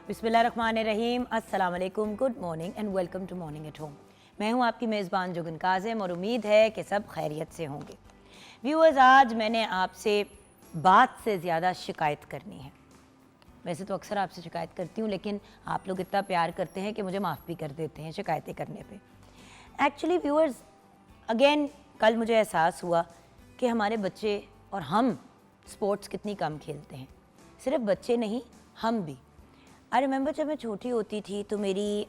बिस्मिल्लाहिर्रहमानिर्रहीम, अस्सलाम वालेकुम, good morning and welcome to morning at home. मैं हूं आपकी मेज़बान जुगन काज़िम और उम्मीद है कि सब खैरियत से होंगे। व्यूअर्स, आज मैंने आपसे बात से ज़्यादा शिकायत करनी है। वैसे तो अक्सर आपसे शिकायत करती हूँ, लेकिन आप लोग इतना प्यार करते हैं कि मुझे माफ़ भी कर देते हैं शिकायतें करने पे। एक्चुअली व्यूअर्स, अगेन कल मुझे एहसास हुआ कि हमारे बच्चे और हम स्पोर्ट्स कितनी कम खेलते हैं। सिर्फ बच्चे नहीं, हम भी। आई रिमेंबर जब मैं छोटी होती थी तो मेरी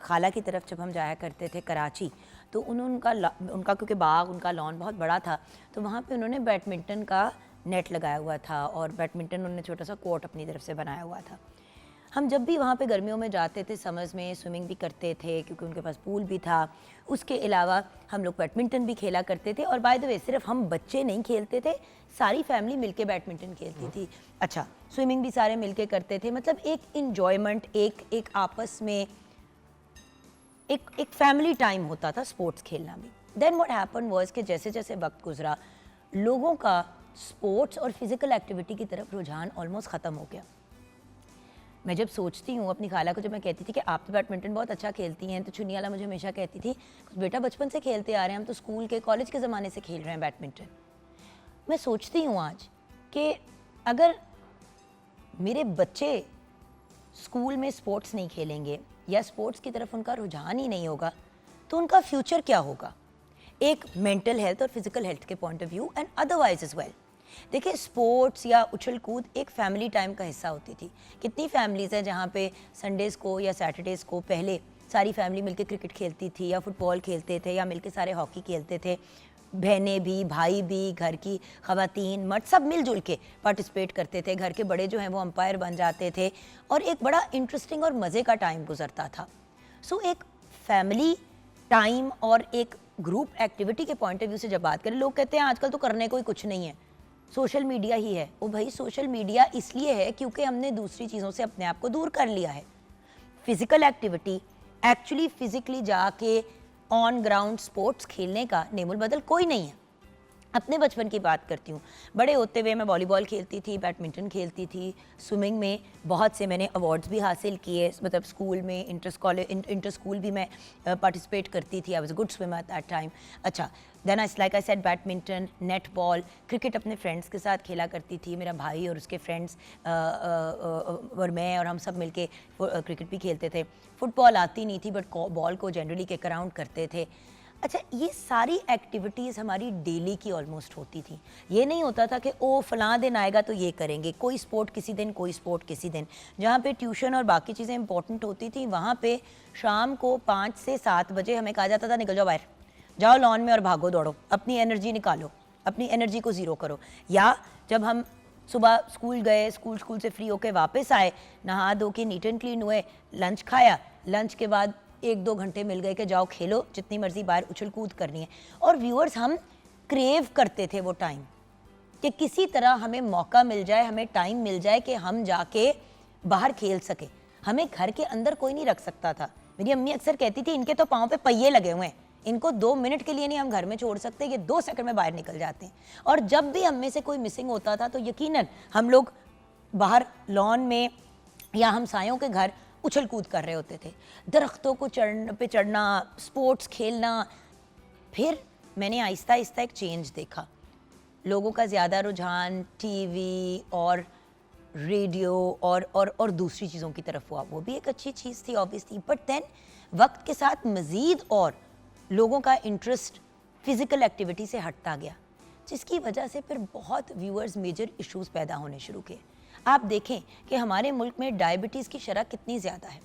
खाला की तरफ जब हम जाया करते थे कराची, तो उनका क्योंकि बाग, उनका लॉन बहुत बड़ा था, तो वहाँ पे उन्होंने बैडमिंटन का नेट लगाया हुआ था और बैडमिंटन उन्होंने छोटा सा कोर्ट अपनी तरफ से बनाया हुआ था। हम जब भी वहाँ पे गर्मियों में जाते थे, समर्स में स्विमिंग भी करते थे क्योंकि उनके पास पूल भी था। उसके अलावा हम लोग बैडमिंटन भी खेला करते थे। और बाय द वे, सिर्फ हम बच्चे नहीं खेलते थे, सारी फैमिली मिलके बैडमिंटन खेलती थी। अच्छा, स्विमिंग भी सारे मिलके करते थे। मतलब एक इन्जॉयमेंट, एक आपस में एक फैमिली टाइम होता था स्पोर्ट्स खेलना भी। देन व्हाट हैपन वाज कि जैसे जैसे वक्त गुजरा, लोगों का स्पोर्ट्स और फिज़िकल एक्टिविटी की तरफ रुझान ऑलमोस्ट ख़त्म हो गया। मैं जब सोचती हूँ अपनी खाला को, जब मैं कहती थी कि आप तो बैडमिंटन बहुत अच्छा खेलती हैं, तो चुन्नी वाला मुझे हमेशा कहती थी, बेटा बचपन से खेलते आ रहे हैं, हम तो स्कूल के कॉलेज के ज़माने से खेल रहे हैं बैडमिंटन। मैं सोचती हूँ आज कि अगर मेरे बच्चे स्कूल में स्पोर्ट्स नहीं खेलेंगे या स्पोर्ट्स की तरफ उनका रुझान ही नहीं होगा, तो उनका फ्यूचर क्या होगा, एक मेंटल हेल्थ और फिज़िकल हेल्थ के point of view and otherwise as well. देखिए, स्पोर्ट्स या उछल कूद एक फैमिली टाइम का हिस्सा होती थी। कितनी फैमिलीज़ हैं जहाँ पे संडेज़ को या सैटरडेज़ को पहले सारी फैमिली मिलके क्रिकेट खेलती थी या फुटबॉल खेलते थे या मिलके सारे हॉकी खेलते थे। बहनें भी, भाई भी, घर की ख़वातीन, मर्द सब मिलजुल के पार्टिसिपेट करते थे। घर के बड़े जो हैं वो अंपायर बन जाते थे और एक बड़ा इंटरेस्टिंग और मज़े का टाइम गुजरता था। सो एक फैमिली टाइम और एक ग्रुप एक्टिविटी के पॉइंट ऑफ व्यू से जब बात करें, लोग कहते हैं आजकल तो करने को ही कुछ नहीं है, सोशल मीडिया ही है। ओ भाई, सोशल मीडिया इसलिए है क्योंकि हमने दूसरी चीज़ों से अपने आप को दूर कर लिया है। फिज़िकल एक्टिविटी, एक्चुअली फिज़िकली जाके ऑन ग्राउंड स्पोर्ट्स खेलने का नेमुल बदल कोई नहीं है। अपने बचपन की बात करती हूँ, बड़े होते हुए मैं वॉलीबॉल खेलती थी, बैडमिंटन खेलती थी, स्विमिंग में बहुत से मैंने अवार्ड्स भी हासिल किए। मतलब स्कूल में इंटर स्कूल भी मैं पार्टिसिपेट करती थी। I was a good swimmer at that time. अच्छा, then I said badminton, netball, cricket अपने फ्रेंड्स के साथ खेला करती थी। मेरा भाई और उसके फ्रेंड्स और मैं और हम सब मिलके क्रिकेट भी खेलते थे। फुटबॉल आती नहीं थी, बट बॉल को जनरली किक अराउंड करते थे। अच्छा, ये सारी एक्टिविटीज़ हमारी डेली की ऑलमोस्ट होती थी। ये नहीं होता था कि ओ फलां दिन आएगा तो ये करेंगे, कोई स्पोर्ट किसी दिन, कोई स्पोर्ट किसी दिन। जहाँ पे ट्यूशन और बाकी चीज़ें इंपॉर्टेंट होती थी, वहाँ पे शाम को 5 से 7 बजे हमें कहा जाता था, निकल जाओ बाहर, जाओ लॉन में और भागो दौड़ो, अपनी एनर्जी निकालो, अपनी एनर्जी को ज़ीरो करो। या जब हम सुबह स्कूल गए, स्कूल से फ्री होके वापस आए, नहा धो के नीट एंड क्लीन हुए, लंच खाया, लंच के बाद 1-2 घंटे मिल गए कि जाओ खेलो, जितनी मर्जी बाहर उछल कूद करनी है। और व्यूअर्स, हम क्रेव करते थे वो टाइम कि किसी तरह हमें मौका मिल जाए, हमें टाइम मिल जाए कि हम जाके बाहर खेल सके। हमें घर के अंदर कोई नहीं रख सकता था। मेरी अम्मी अक्सर कहती थी, इनके तो पाँव पे पहिए लगे हुए हैं, इनको 2 मिनट के लिए नहीं हम घर में छोड़ सकते, ये 2 सेकंड में बाहर निकल जाते हैं। और जब भी हम में से कोई मिसिंग होता था तो यकीनन हम लोग बाहर लॉन में या हमसायों के घर उछल कूद कर रहे होते थे, दरख्तों को चढ़ना, स्पोर्ट्स खेलना। फिर मैंने आहिस्ता आहिस्ता एक चेंज देखा। लोगों का ज़्यादा रुझान टीवी और रेडियो और दूसरी चीज़ों की तरफ हुआ। वो भी एक अच्छी चीज़ थी ऑब्वियसली, बट देन वक्त के साथ मज़ीद और लोगों का इंटरेस्ट फिज़िकल एक्टिविटी से हटता गया, जिसकी वजह से फिर बहुत व्यूअर्स मेजर इश्यूज़ पैदा होने शुरू किए। आप देखें कि हमारे मुल्क में डायबिटीज़ की शरह कितनी ज़्यादा है।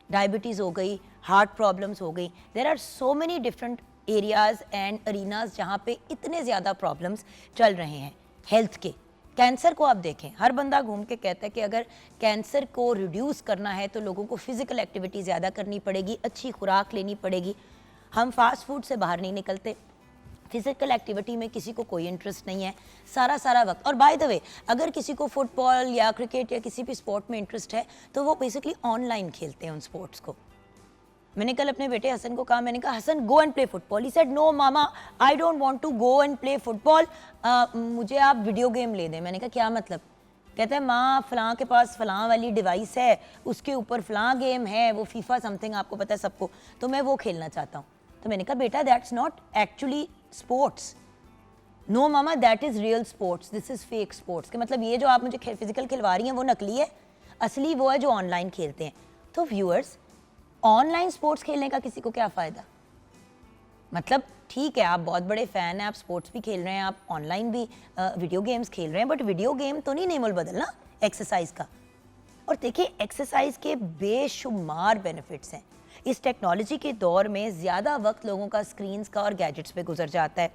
डायबिटीज़ हो गई, हार्ट प्रॉब्लम्स हो गई, there are so many different areas and arenas जहाँ पे इतने ज़्यादा प्रॉब्लम्स चल रहे हैं हेल्थ के। कैंसर को आप देखें, हर बंदा घूम के कहता है कि अगर कैंसर को रिड्यूस करना है तो लोगों को फिज़िकल एक्टिविटी ज़्यादा करनी पड़ेगी, अच्छी खुराक लेनी पड़ेगी। हम फास्ट फूड से बाहर नहीं निकलते, फिज़िकल एक्टिविटी में किसी को कोई इंटरेस्ट नहीं है, सारा वक्त। और बाय द वे, अगर किसी को फुटबॉल या क्रिकेट या किसी भी स्पोर्ट में इंटरेस्ट है तो वो बेसिकली ऑनलाइन खेलते हैं उन स्पोर्ट्स को। मैंने कल अपने बेटे हसन को कहा, मैंने कहा Hasan go and play football. He said no mama, I don't want to go and play football, मुझे आप वीडियो गेम ले दें। मैंने कहा क्या मतलब? कहता है माँ फलां के पास फलां वाली डिवाइस है, उसके ऊपर फलां गेम है, वो फीफा समथिंग, आपको पता है सबको, तो मैं वो खेलना चाहता हूँ। तो मैंने कहा बेटा that's not actually sports, no mama that is real sports, this is fake sports. के मतलब ये जो आप मुझे फिजिकल खिलवा रही हैं वो नकली है, असली वो है जो ऑनलाइन खेलते हैं। तो व्यूअर्स, ऑनलाइन स्पोर्ट्स खेलने का किसी को क्या फ़ायदा? मतलब ठीक है आप बहुत बड़े फ़ैन हैं, आप स्पोर्ट्स भी खेल रहे हैं, आप ऑनलाइन भी वीडियो गेम्स खेल रहे हैं, बट वीडियो गेम तो नहीं नेमल बदलना एक्सरसाइज का। और देखिए एक्सरसाइज के बेशुमार बेनिफिट्स हैं। इस टेक्नोलॉजी के दौर में ज़्यादा वक्त लोगों का स्क्रीन्स का और गैजेट्स पे गुजर जाता है,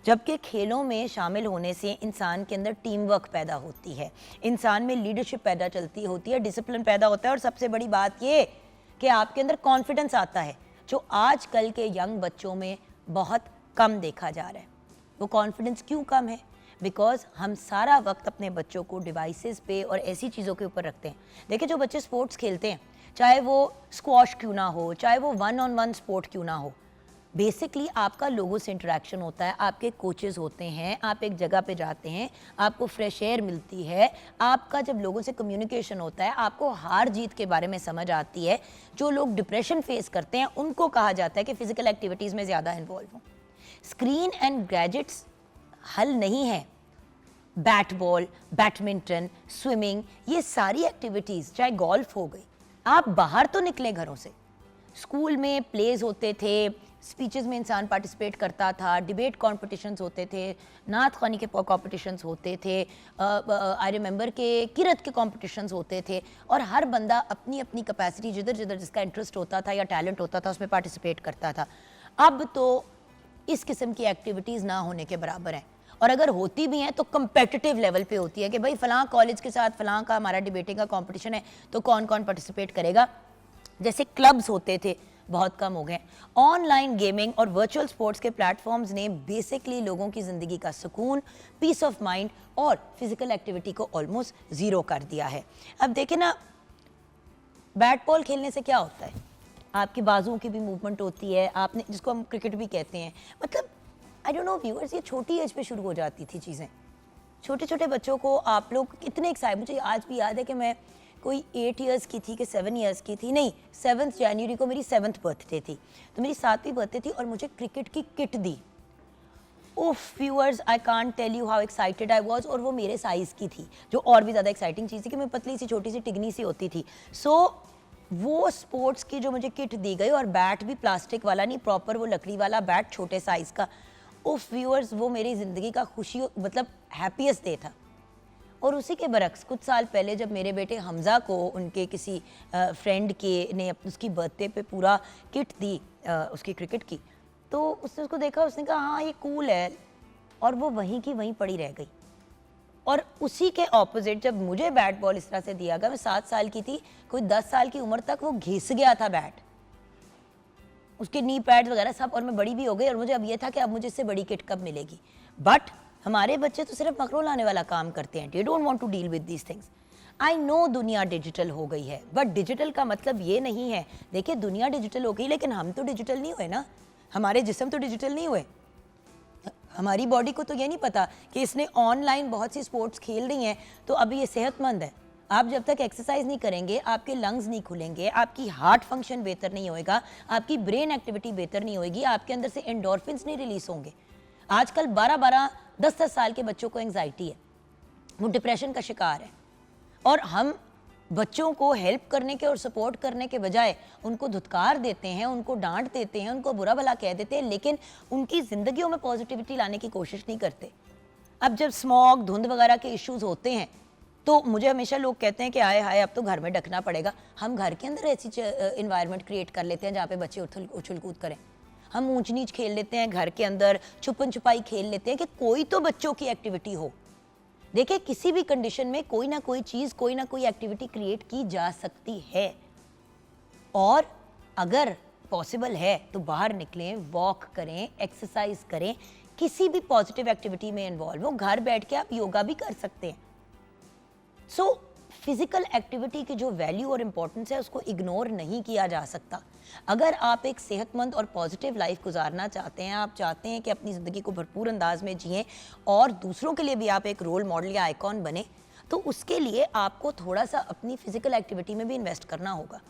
जबकि खेलों में शामिल होने से इंसान के अंदर टीम वर्क पैदा होती है, इंसान में लीडरशिप पैदा चलती होती है, डिसिप्लिन पैदा होता है, और सबसे बड़ी बात ये कि आपके अंदर कॉन्फिडेंस आता है, जो आजकल के यंग बच्चों में बहुत कम देखा जा रहा है। वो कॉन्फिडेंस क्यों कम है? बिकॉज हम सारा वक्त अपने बच्चों को डिवाइसेस पे और ऐसी चीज़ों के ऊपर रखते हैं। देखिए जो बच्चे स्पोर्ट्स खेलते हैं, चाहे वो स्क्वॉश क्यों ना हो, चाहे वो 1-on-1 स्पोर्ट क्यों ना हो, बेसिकली आपका लोगों से इंटरेक्शन होता है, आपके कोचेज़ होते हैं, आप एक जगह पे जाते हैं, आपको फ्रेश एयर मिलती है, आपका जब लोगों से कम्युनिकेशन होता है, आपको हार जीत के बारे में समझ आती है। जो लोग डिप्रेशन फेस करते हैं उनको कहा जाता है कि फ़िज़िकल एक्टिविटीज़ में ज़्यादा इन्वॉल्व हों। स्क्रीन एंड गैजेट्स हल नहीं है। बैट बॉल, बैडमिंटन, स्विमिंग, ये सारी एक्टिविटीज़, चाहे गोल्फ हो गई, आप बाहर तो निकले घरों से। स्कूल में प्लेज होते थे, स्पीचेस में इंसान पार्टिसिपेट करता था, डिबेट कॉम्पिटिशन्स होते थे, नात ख़वानी के कॉम्पिटिशन्स होते थे, आई रिमेंबर के किरत के कॉम्पिटिशन्स होते थे, और हर बंदा अपनी अपनी कैपेसिटी जिधर जिधर जिसका इंटरेस्ट होता था या टैलेंट होता था उसमें पार्टिसिपेट करता था। अब तो इस किस्म की एक्टिविटीज़ ना होने के बराबर हैं, और अगर होती भी हैं तो कम्पेटिटिव लेवल पे होती है कि भाई फ़लाँ कॉलेज के साथ फ़लाँ का हमारा डिबेटिंग का कंपटीशन है तो कौन कौन पार्टिसिपेट करेगा। जैसे क्लब्स होते थे बहुत कम हो गए। ऑनलाइन गेमिंग और वर्चुअल स्पोर्ट्स के प्लेटफॉर्म्स ने बेसिकली लोगों की ज़िंदगी का सुकून, पीस ऑफ माइंड और फिज़िकल एक्टिविटी को ऑलमोस्ट ज़ीरो कर दिया है। अब देखें ना, बैट बॉल खेलने से क्या होता है, आपकी बाजुओं की भी मूवमेंट होती है, आपने जिसको हम क्रिकेट भी कहते हैं, मतलब आई डोंट नो व्यूअर्स, ये छोटी एज पे शुरू हो जाती थी चीज़ें। छोटे छोटे बच्चों को आप लोग कितने एक्साइट, मुझे आज भी याद है कि मैं कोई 8 इयर्स की थी कि 7 इयर्स की थी, नहीं 7 जनवरी को मेरी 7th बर्थडे थी, तो मेरी 7वीं बर्थडे थी और मुझे क्रिकेट की किट दी। ओफ viewers, I can't tell you how excited I was, और वो मेरे साइज़ की थी, जो और भी ज़्यादा एक्साइटिंग चीज़ थी कि मैं पतली सी छोटी सी टिगनी सी होती थी। सो वो स्पोर्ट्स की जो मुझे किट दी गई, और बैट भी प्लास्टिक वाला नहीं, प्रॉपर वो लकड़ी वाला बैट छोटे साइज़ का। उफ व्यूअर्स, वो मेरी ज़िंदगी का खुशी मतलब हैप्पीएस्ट डे था। और उसी के बरक्स कुछ साल पहले जब मेरे बेटे हमज़ा को उनके किसी फ्रेंड के ने उसकी बर्थडे पे पूरा किट दी उसकी क्रिकेट की, तो उसने उसको देखा, उसने कहा हाँ ये कूल है, और वो वहीं की वहीं पड़ी रह गई। और उसी के ऑपोजिट जब मुझे बैट बॉल इस तरह से दिया गया, मैं 7 साल की थी, कोई 10 साल की उम्र तक वो घिस गया था बैट, उसके नी पैड्स वगैरह सब, और मैं बड़ी भी हो गई, और मुझे अब ये था कि अब मुझे इससे बड़ी किट कब मिलेगी। बट हमारे बच्चे तो सिर्फ मकरों लाने वाला काम करते हैं, they don't want to deal with these things. I know दुनिया डिजिटल हो गई है, बट डिजिटल का मतलब ये नहीं है, देखिए दुनिया डिजिटल हो गई लेकिन हम तो डिजिटल नहीं हुए ना, हमारे जिस्म तो डिजिटल नहीं हुए। हमारी बॉडी को तो ये नहीं पता कि इसने ऑनलाइन बहुत सी स्पोर्ट्स खेल रही हैं तो अभी ये सेहतमंद है। आप जब तक एक्सरसाइज नहीं करेंगे, आपके लंग्स नहीं खुलेंगे, आपकी हार्ट फंक्शन बेहतर नहीं होएगा, आपकी ब्रेन एक्टिविटी बेहतर नहीं होएगी, आपके अंदर से एंडोर्फिन्स नहीं रिलीज होंगे। आजकल 12-12, 10-10 साल के बच्चों को एंग्जाइटी है, वो डिप्रेशन का शिकार है, और हम बच्चों को हेल्प करने के और सपोर्ट करने के बजाय उनको धुतकार देते हैं, उनको डांट देते हैं, उनको बुरा भला कह देते हैं, लेकिन उनकी ज़िंदगियों में पॉजिटिविटी लाने की कोशिश नहीं करते। अब जब स्मॉग, धुंध वगैरह के इश्यूज़ होते हैं तो मुझे हमेशा लोग कहते हैं कि आए हाय अब तो घर में ढकना पड़ेगा। हम घर के अंदर ऐसी इन्वायरमेंट क्रिएट कर लेते हैं जहाँ पे बच्चे उछल कूद करें, हम ऊंच नीच खेल लेते हैं घर के अंदर, छुपन छुपाई खेल लेते हैं कि कोई तो बच्चों की एक्टिविटी हो। देखिए किसी भी कंडीशन में कोई ना कोई चीज़, कोई ना कोई एक्टिविटी क्रिएट की जा सकती है, और अगर पॉसिबल है तो बाहर निकलें, वॉक करें, एक्सरसाइज करें, किसी भी पॉजिटिव एक्टिविटी में इन्वॉल्व हो। घर बैठ के आप योगा भी कर सकते हैं। सो फिजिकल एक्टिविटी की जो वैल्यू और इम्पोर्टेंस है उसको इग्नोर नहीं किया जा सकता। अगर आप एक सेहतमंद और पॉजिटिव लाइफ गुजारना चाहते हैं, आप चाहते हैं कि अपनी ज़िंदगी को भरपूर अंदाज में जिएं और दूसरों के लिए भी आप एक रोल मॉडल या आइकॉन बने, तो उसके लिए आपको थोड़ा सा अपनी फिजिकल एक्टिविटी में भी इन्वेस्ट करना होगा।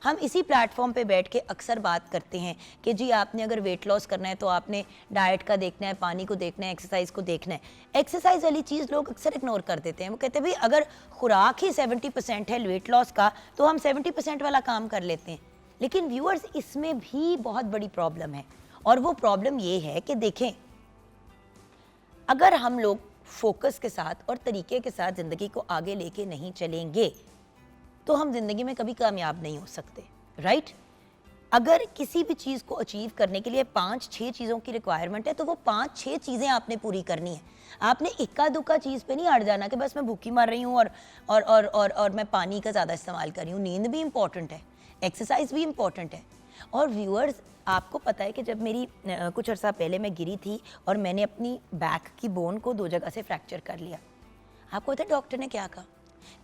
हम इसी प्लेटफॉर्म पे बैठ के अक्सर बात करते हैं कि जी आपने अगर वेट लॉस करना है तो आपने डाइट का देखना है, पानी को देखना है, एक्सरसाइज को देखना है। एक्सरसाइज वाली चीज़ लोग अक्सर इग्नोर कर देते हैं। वो कहते हैं भाई अगर खुराक ही 70% है वेट लॉस का तो हम 70% वाला काम कर लेते हैं। लेकिन व्यूअर्स, इसमें भी बहुत बड़ी प्रॉब्लम है, और वो प्रॉब्लम ये है कि देखें, अगर हम लोग फोकस के साथ और तरीके के साथ ज़िंदगी को आगे लेके नहीं चलेंगे तो हम ज़िंदगी में कभी कामयाब नहीं हो सकते, राइट? अगर किसी भी चीज़ को अचीव करने के लिए 5-6 चीज़ों की रिक्वायरमेंट है तो वो 5-6 चीज़ें आपने पूरी करनी है। आपने इक्का दुक्का चीज़ पे नहीं अड़ जाना कि बस मैं भूखी मर रही हूँ और मैं पानी का ज़्यादा इस्तेमाल कर रही हूँ। नींद भी इम्पॉर्टेंट है, एक्सरसाइज भी इम्पॉर्टेंट है। और व्यूअर्स, आपको पता है कि जब मेरी कुछ अर्सा पहले मैं गिरी थी और मैंने अपनी बैक की बोन को 2 जगह से फ्रैक्चर कर लिया। आपको पता है डॉक्टर ने क्या कहा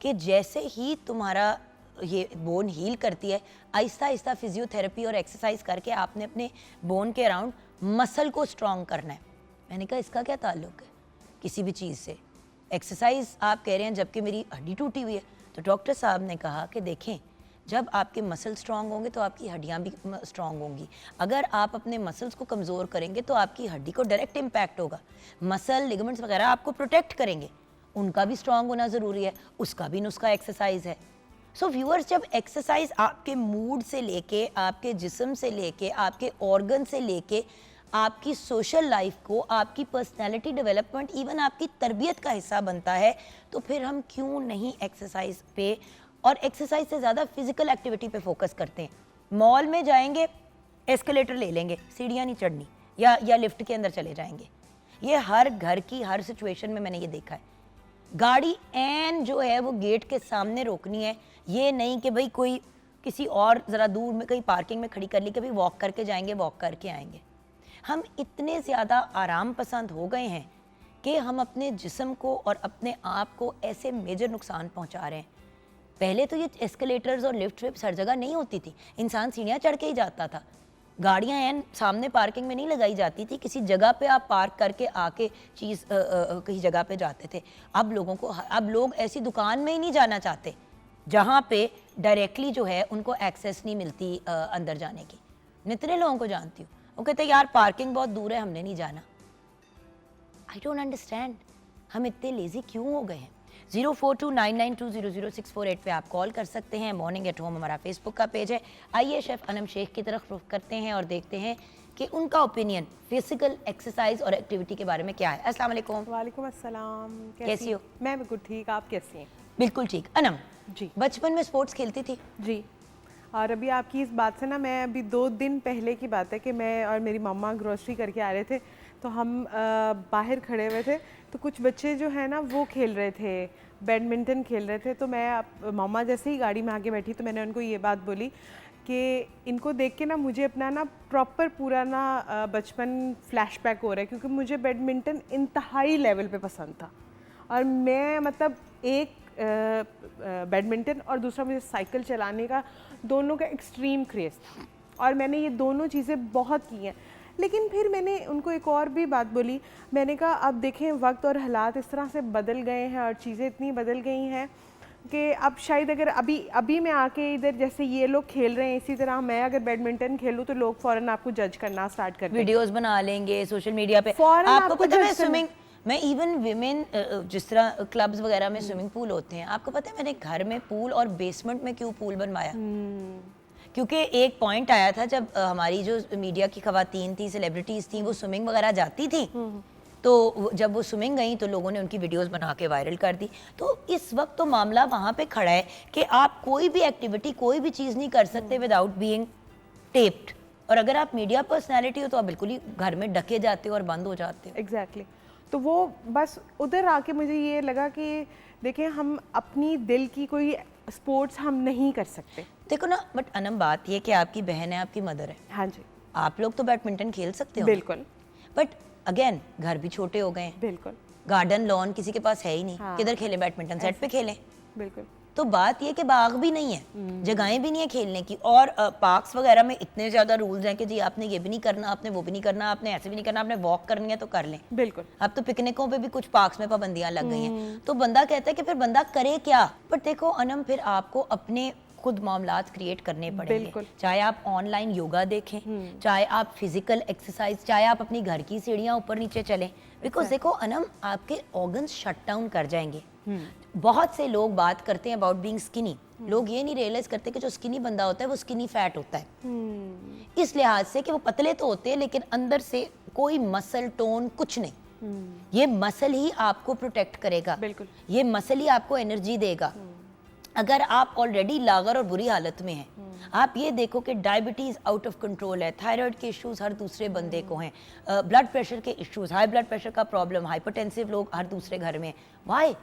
कि जैसे ही तुम्हारा ये बोन हील करती है, आहिस्ता आहिस्ता फिजियोथेरेपी और एक्सरसाइज करके आपने अपने बोन के अराउंड मसल को स्ट्रॉन्ग करना है। मैंने कहा इसका क्या ताल्लुक है किसी भी चीज़ से? एक्सरसाइज आप कह रहे हैं जबकि मेरी हड्डी टूटी हुई है। तो डॉक्टर साहब ने कहा कि देखें, जब आपके मसल स्ट्रॉन्ग होंगे तो आपकी हड्डियां भी स्ट्रॉन्ग होंगी। अगर आप अपने मसल्स को कमज़ोर करेंगे तो आपकी हड्डी को डायरेक्ट इम्पैक्ट होगा। मसल, लिगामेंट्स वगैरह आपको प्रोटेक्ट करेंगे, उनका भी स्ट्रॉन्ग होना ज़रूरी है, उसका भी नुस्खा एक्सरसाइज है। सो व्यूअर्स, जब एक्सरसाइज आपके मूड से लेके, आपके जिस्म से लेके, आपके ऑर्गन से लेके, आपकी सोशल लाइफ को, आपकी पर्सनैलिटी डेवलपमेंट, इवन आपकी तरबियत का हिस्सा बनता है, तो फिर हम क्यों नहीं एक्सरसाइज पे और एक्सरसाइज से ज़्यादा फिजिकल एक्टिविटी पे फोकस करते हैं। मॉल में जाएंगे, एस्केलेटर ले लेंगे, सीढ़ियाँ नहीं चढ़नी, या लिफ्ट के अंदर चले जाएंगे। ये हर घर की हर सिचुएशन में मैंने ये देखा है। गाड़ी एन जो है वो गेट के सामने रोकनी है, ये नहीं कि भाई कोई किसी और ज़रा दूर में कहीं पार्किंग में खड़ी कर ली, कभी वॉक करके जाएंगे, वॉक करके आएंगे। हम इतने ज़्यादा आराम पसंद हो गए हैं कि हम अपने जिस्म को और अपने आप को ऐसे मेजर नुकसान पहुंचा रहे हैं। पहले तो ये एस्केलेटर्स और लिफ्ट विफ्ट हर जगह नहीं होती थी, इंसान सीढ़ियाँ चढ़ के ही जाता था। गाड़ियाँ एन सामने पार्किंग में नहीं लगाई जाती थी, किसी जगह पे आप पार्क करके आके चीज़ कहीं जगह पे जाते थे। अब लोग ऐसी दुकान में ही नहीं जाना चाहते जहाँ पे डायरेक्टली जो है उनको एक्सेस नहीं मिलती अंदर जाने की। मैं इतने लोगों को जानती हूँ, वो कहते हैं यार पार्किंग बहुत दूर है, हमने नहीं जाना। आई डोंट अंडरस्टैंड, हम इतने लेजी क्यों हो गए हैं। 042992000648 पे आप कॉल कर सकते हैं। मॉर्निंग एट होम हमारा फेसबुक का पेज है। आइए शेफ अनम शेख की तरफ रुख करते हैं और देखते हैं कि उनका ओपिनियन फिजिकल एक्सरसाइज और एक्टिविटी के बारे में क्या है। अस्सलाम वालेकुम। वालेकुम अस्सलाम। कैसी हो? मैं बिल्कुल ठीक, आप कैसी हैं? बिल्कुल ठीक। अनम जी, बचपन में स्पोर्ट्स खेलती थी? जी। और अभी आपकी इस बात से ना, मैं अभी 2 दिन पहले की बात है कि मैं और मेरी मम्मा ग्रोसरी करके आ रहे थे, तो हम बाहर खड़े हुए थे, तो कुछ बच्चे जो है ना वो खेल रहे थे, बैडमिंटन खेल रहे थे। तो मैं मम्मा जैसे ही गाड़ी में आके बैठी तो मैंने उनको ये बात बोली कि इनको देख के ना मुझे अपना ना प्रॉपर पूरा ना बचपन फ्लैशबैक हो रहा है, क्योंकि मुझे बैडमिंटन इंतहाई लेवल पे पसंद था। और मैं मतलब एक बैडमिंटन और दूसरा मुझे साइकिल चलाने का, दोनों का एक्सट्रीम क्रेज़ था, और मैंने ये दोनों चीज़ें बहुत की हैं। लेकिन फिर मैंने उनको एक और भी बात बोली, मैंने कहा अब देखें वक्त और हालात इस तरह से बदल गए हैं और चीज़ें इतनी बदल गई हैं कि अब शायद अगर अभी मैं आके इधर जैसे ये लोग खेल रहे हैं, इसी तरह मैं अगर बैडमिंटन खेलूँ तो लोग फ़ौरन आपको जज करना स्टार्ट कर देंगे, वीडियोस बना लेंगे सोशल मीडिया पे। फ़ौरन आपको आपको पता है जज मैं स्विमिंग, मैं इवन विमेन जिस तरह क्लब्स वगैरह में स्विमिंग पूल होते हैं, आपको पता है मैंने घर में पूल और बेसमेंट में क्यों पूल बनवाया? क्योंकि एक पॉइंट आया था जब हमारी जो मीडिया की खवातीन थी, सेलिब्रिटीज़ थी, वो स्विमिंग वगैरह जाती थी, तो जब वो स्विमिंग गई तो लोगों ने उनकी वीडियोस बना के वायरल कर दी। तो इस वक्त तो मामला वहाँ पे खड़ा है कि आप कोई भी एक्टिविटी, कोई भी चीज़ नहीं कर सकते विदाउट बीइंग टेप्ड। और अगर आप मीडिया पर्सनैलिटी हो तो आप बिल्कुल ही घर में ढके जाते हो और बंद हो जाते हो। एग्जैक्टली। तो वो बस उधर आके मुझे ये लगा कि देखें, हम अपनी दिल की कोई स्पोर्ट्स हम नहीं कर सकते। देखो ना, बट अनम बात ये कि आपकी बहन है, आपकी मदर है, हाँ जी, आप लोग तो बैडमिंटन खेल सकते हो। बिल्कुल। बट अगेन घर भी छोटे हो गए हैं, बिल्कुल गार्डन लॉन किसी के पास है ही नहीं, हाँ। किधर खेलें बैडमिंटन? सेट पे खेलें। बिल्कुल। तो बात ये कि बाग भी नहीं है, जगहें भी नहीं है खेलने की, और पार्क्स वगैरह में इतने ज़्यादा रूल्स हैं कि जी आपने ये भी नहीं करना, आपने वो भी नहीं करना, आपने ऐसे भी नहीं करना, आपने वॉक करनी है तो कर लें। बिल्कुल। अब तो पिकनिकों पे भी कुछ पार्क्स में पाबंदियां लग गई हैं, तो बंदा कहता है कि फिर बंदा करे क्या। पर देखो अनम, फिर आपको अपने खुद मामलात क्रिएट करने पड़ेंगे, चाहे आप ऑनलाइन योगा देखें, चाहे आप फिजिकल एक्सरसाइज, चाहे आप अपनी घर की सीढ़ियाँ ऊपर नीचे चलें, बिकॉज देखो अनम, आपके ऑर्गन्स शट डाउन कर जाएंगे। बहुत से लोग बात करते हैं अबाउट बीइंग स्किनी, लोग ये नहीं रियलाइज करते कि जो स्किनी बंदा होता है वो स्किनी फैट होता है, इस लिहाज से कि वो पतले तो होते हैं लेकिन अंदर से कोई मसल टोन कुछ नहीं। ये मसल ही आपको प्रोटेक्ट करेगा, बिल्कुल, ये मसल ही आपको एनर्जी देगा। अगर आप ऑलरेडी लागर और बुरी हालत में हैं, आप ये देखो कि डायबिटीज़ आउट ऑफ कंट्रोल है, थायराइड के इश्यूज हर दूसरे बंदे को हैं, ब्लड प्रेशर के इश्यूज, हाई ब्लड प्रेशर का प्रॉब्लम, हाइपरटेंसिव लोग हर दूसरे घर में, वाई?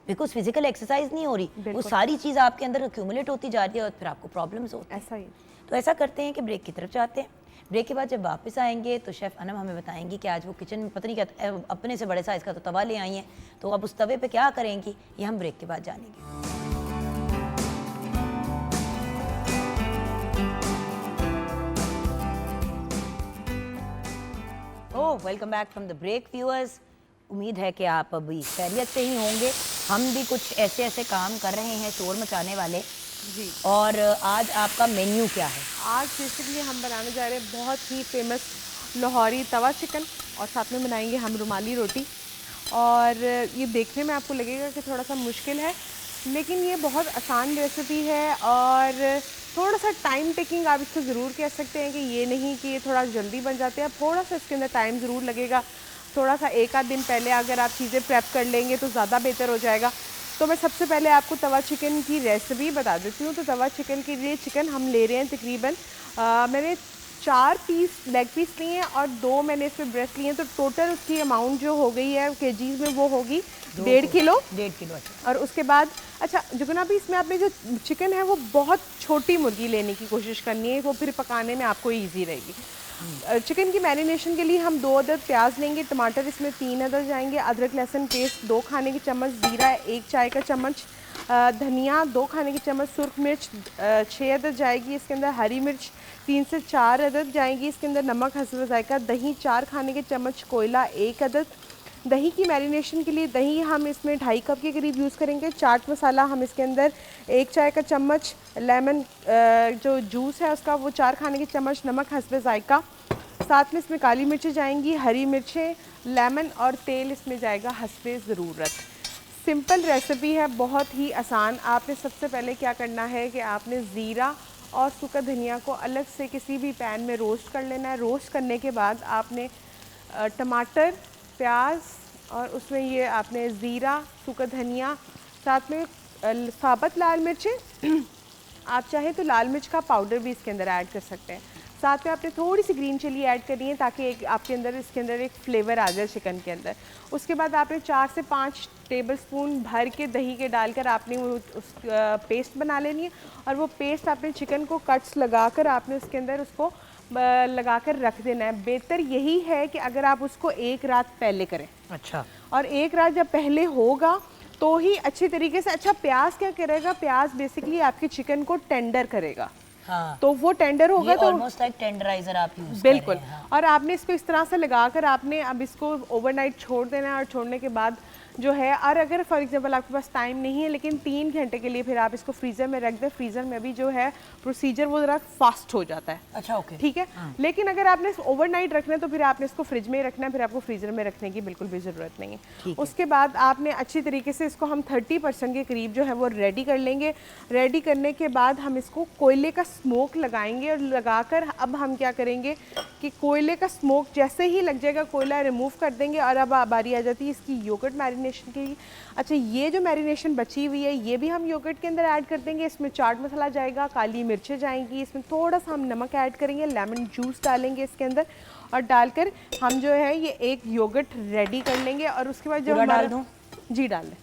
बिकॉज फिजिकल एक्सरसाइज नहीं हो रही, वो सारी चीज़ आपके अंदर एक्यूमुलेट होती जा रही है और फिर आपको प्रॉब्लम्स होती हैं। ऐसा ही। तो ऐसा करते हैं कि ब्रेक की तरफ जाते हैं। ब्रेक के बाद जब वापस आएंगे तो शेफ़ अनम हमें बताएंगी कि आज वो किचन में पता नहीं क्या अपने से बड़े साइज़ का तो तवा ले आई हैं, तो अब उस तवे पे क्या करेंगी ये हम ब्रेक के बाद जानेंगे। Welcome back from the break viewers. उम्मीद है कि आप अभी खैरियत से ही होंगे। हम भी कुछ ऐसे ऐसे काम कर रहे हैं शोर मचाने वाले जी। और आज आपका मेन्यू क्या है? आज बेसिकली हम बनाने जा रहे हैं बहुत ही फेमस लाहौरी तवा चिकन, और साथ में बनाएंगे हम रुमाली रोटी। और ये देखने में आपको लगेगा कि थोड़ा सा मुश्किल है, लेकिन ये बहुत आसान रेसिपी है और थोड़ा सा टाइम टेकिंग आप इसको ज़रूर कह सकते हैं कि ये नहीं कि ये थोड़ा जल्दी बन जाते हैं, थोड़ा सा इसके अंदर टाइम ज़रूर लगेगा। थोड़ा सा एक आध दिन पहले अगर आप चीज़ें प्रेप कर लेंगे तो ज़्यादा बेहतर हो जाएगा। तो मैं सबसे पहले आपको तवा चिकन की रेसिपी बता देती हूँ। तो तवा चिकन के लिए चिकन हम ले रहे हैं तकरीबन मैंने 4 पीस लेग पीस लिए हैं और 2 मैंने इसमें ब्रेस्ट लिए हैं, तो टोटल उसकी अमाउंट जो हो गई है केजीज़ में वो होगी 1.5 किलो। 1.5 किलो। और उसके बाद अच्छा जुगना भी, इसमें आपने जो चिकन है वो बहुत छोटी मुर्गी लेने की कोशिश करनी है, वो फिर पकाने में आपको ईजी रहेगी। चिकन की मैरिनेशन के लिए हम 2 अदद प्याज लेंगे, टमाटर इसमें 3 अदद जाएंगे, अदरक लहसुन पेस्ट 2 खाने के चम्मच, ज़ीरा 1 चाय का चम्मच, धनिया 2 खाने के चम्मच, सुर्ख मिर्च 6 अदद जाएगी इसके अंदर, हरी मिर्च 3 से 4 अदद जाएंगी इसके अंदर, नमक हस्ब जायका, दही 4 खाने के चम्मच, कोयला 1 अदद। दही की मैरिनेशन के लिए दही हम इसमें 2.5 कप के करीब यूज़ करेंगे। चाट मसाला हम इसके अंदर 1 चाय का चम्मच, लेमन जो जूस है उसका वो 4 खाने के चम्मच, नमक हस्ब जायका, साथ में इसमें काली मिर्चें जाएंगी, हरी मिर्चें, लेमन और तेल इसमें जाएगा हस्ब ज़रूरत। सिंपल रेसिपी है, बहुत ही आसान। आपने सबसे पहले क्या करना है कि आपने ज़ीरा और सूखा धनिया को अलग से किसी भी पैन में रोस्ट कर लेना है। रोस्ट करने के बाद आपने टमाटर, प्याज और उसमें ये आपने ज़ीरा, सूखा धनिया, साथ में साबुत लाल मिर्चें आप चाहें तो लाल मिर्च का पाउडर भी इसके अंदर ऐड कर सकते हैं। साथ में आपने थोड़ी सी ग्रीन चिली ऐड करनी है ताकि एक आपके अंदर इसके अंदर एक फ्लेवर आ जाए चिकन के अंदर। उसके बाद आपने 4 से 5 टेबलस्पून भर के दही के डालकर आपने वो उस पेस्ट बना लेनी है, और वो पेस्ट आपने चिकन को कट्स लगाकर आपने उसके अंदर उसको लगाकर रख देना है। बेहतर यही है कि अगर आप उसको 1 रात पहले करें। अच्छा। और 1 रात जब पहले होगा तो ही अच्छी तरीके से। अच्छा, प्याज क्या करेगा? प्याज बेसिकली आपके चिकन को टेंडर करेगा। हाँ। तो वो टेंडर होगा तो ऑलमोस्ट लाइक टेंडराइजर आप यूज बिल्कुल। कर रहे हैं। हाँ। और आपने इसको इस तरह से लगाकर आपने अब इसको ओवरनाइट छोड़ देना है, और छोड़ने के बाद जो है, और अगर फॉर एग्जांपल आपके पास टाइम नहीं है लेकिन 3 घंटे के लिए फिर आप इसको फ्रीज़र में रख दें। फ्रीज़र में भी जो है प्रोसीजर वो ज़रा फास्ट हो जाता है। अच्छा, ओके, ठीक है। हाँ। लेकिन अगर आपने ओवरनाइट रखना है तो फिर आपने इसको फ्रिज में ही रखना है, फिर आपको फ्रीज़र में रखने की बिल्कुल भी ज़रूरत नहीं है। उसके बाद आपने अच्छी तरीके से इसको हम 30% के करीब जो है वो रेडी कर लेंगे। रेडी करने के बाद हम इसको कोयले का स्मोक लगाएंगे, और लगाकर अब हम क्या करेंगे कि कोयले का स्मोक जैसे ही लग जाएगा कोयला रिमूव कर देंगे। और अब बारी आ जाती है इसकी योगर्ट मैरिनेशन की। अच्छा, ये जो मैरिनेशन बची हुई है ये भी हम योगर्ट के अंदर ऐड कर देंगे। इसमें चाट मसाला जाएगा, काली मिर्चें जाएंगी, इसमें थोड़ा सा हम नमक ऐड करेंगे, लेमन जूस डालेंगे इसके अंदर, और डालकर हम जो है ये एक योगर्ट रेडी कर लेंगे। और उसके बाद जब डाल दूं? जी डाल दें।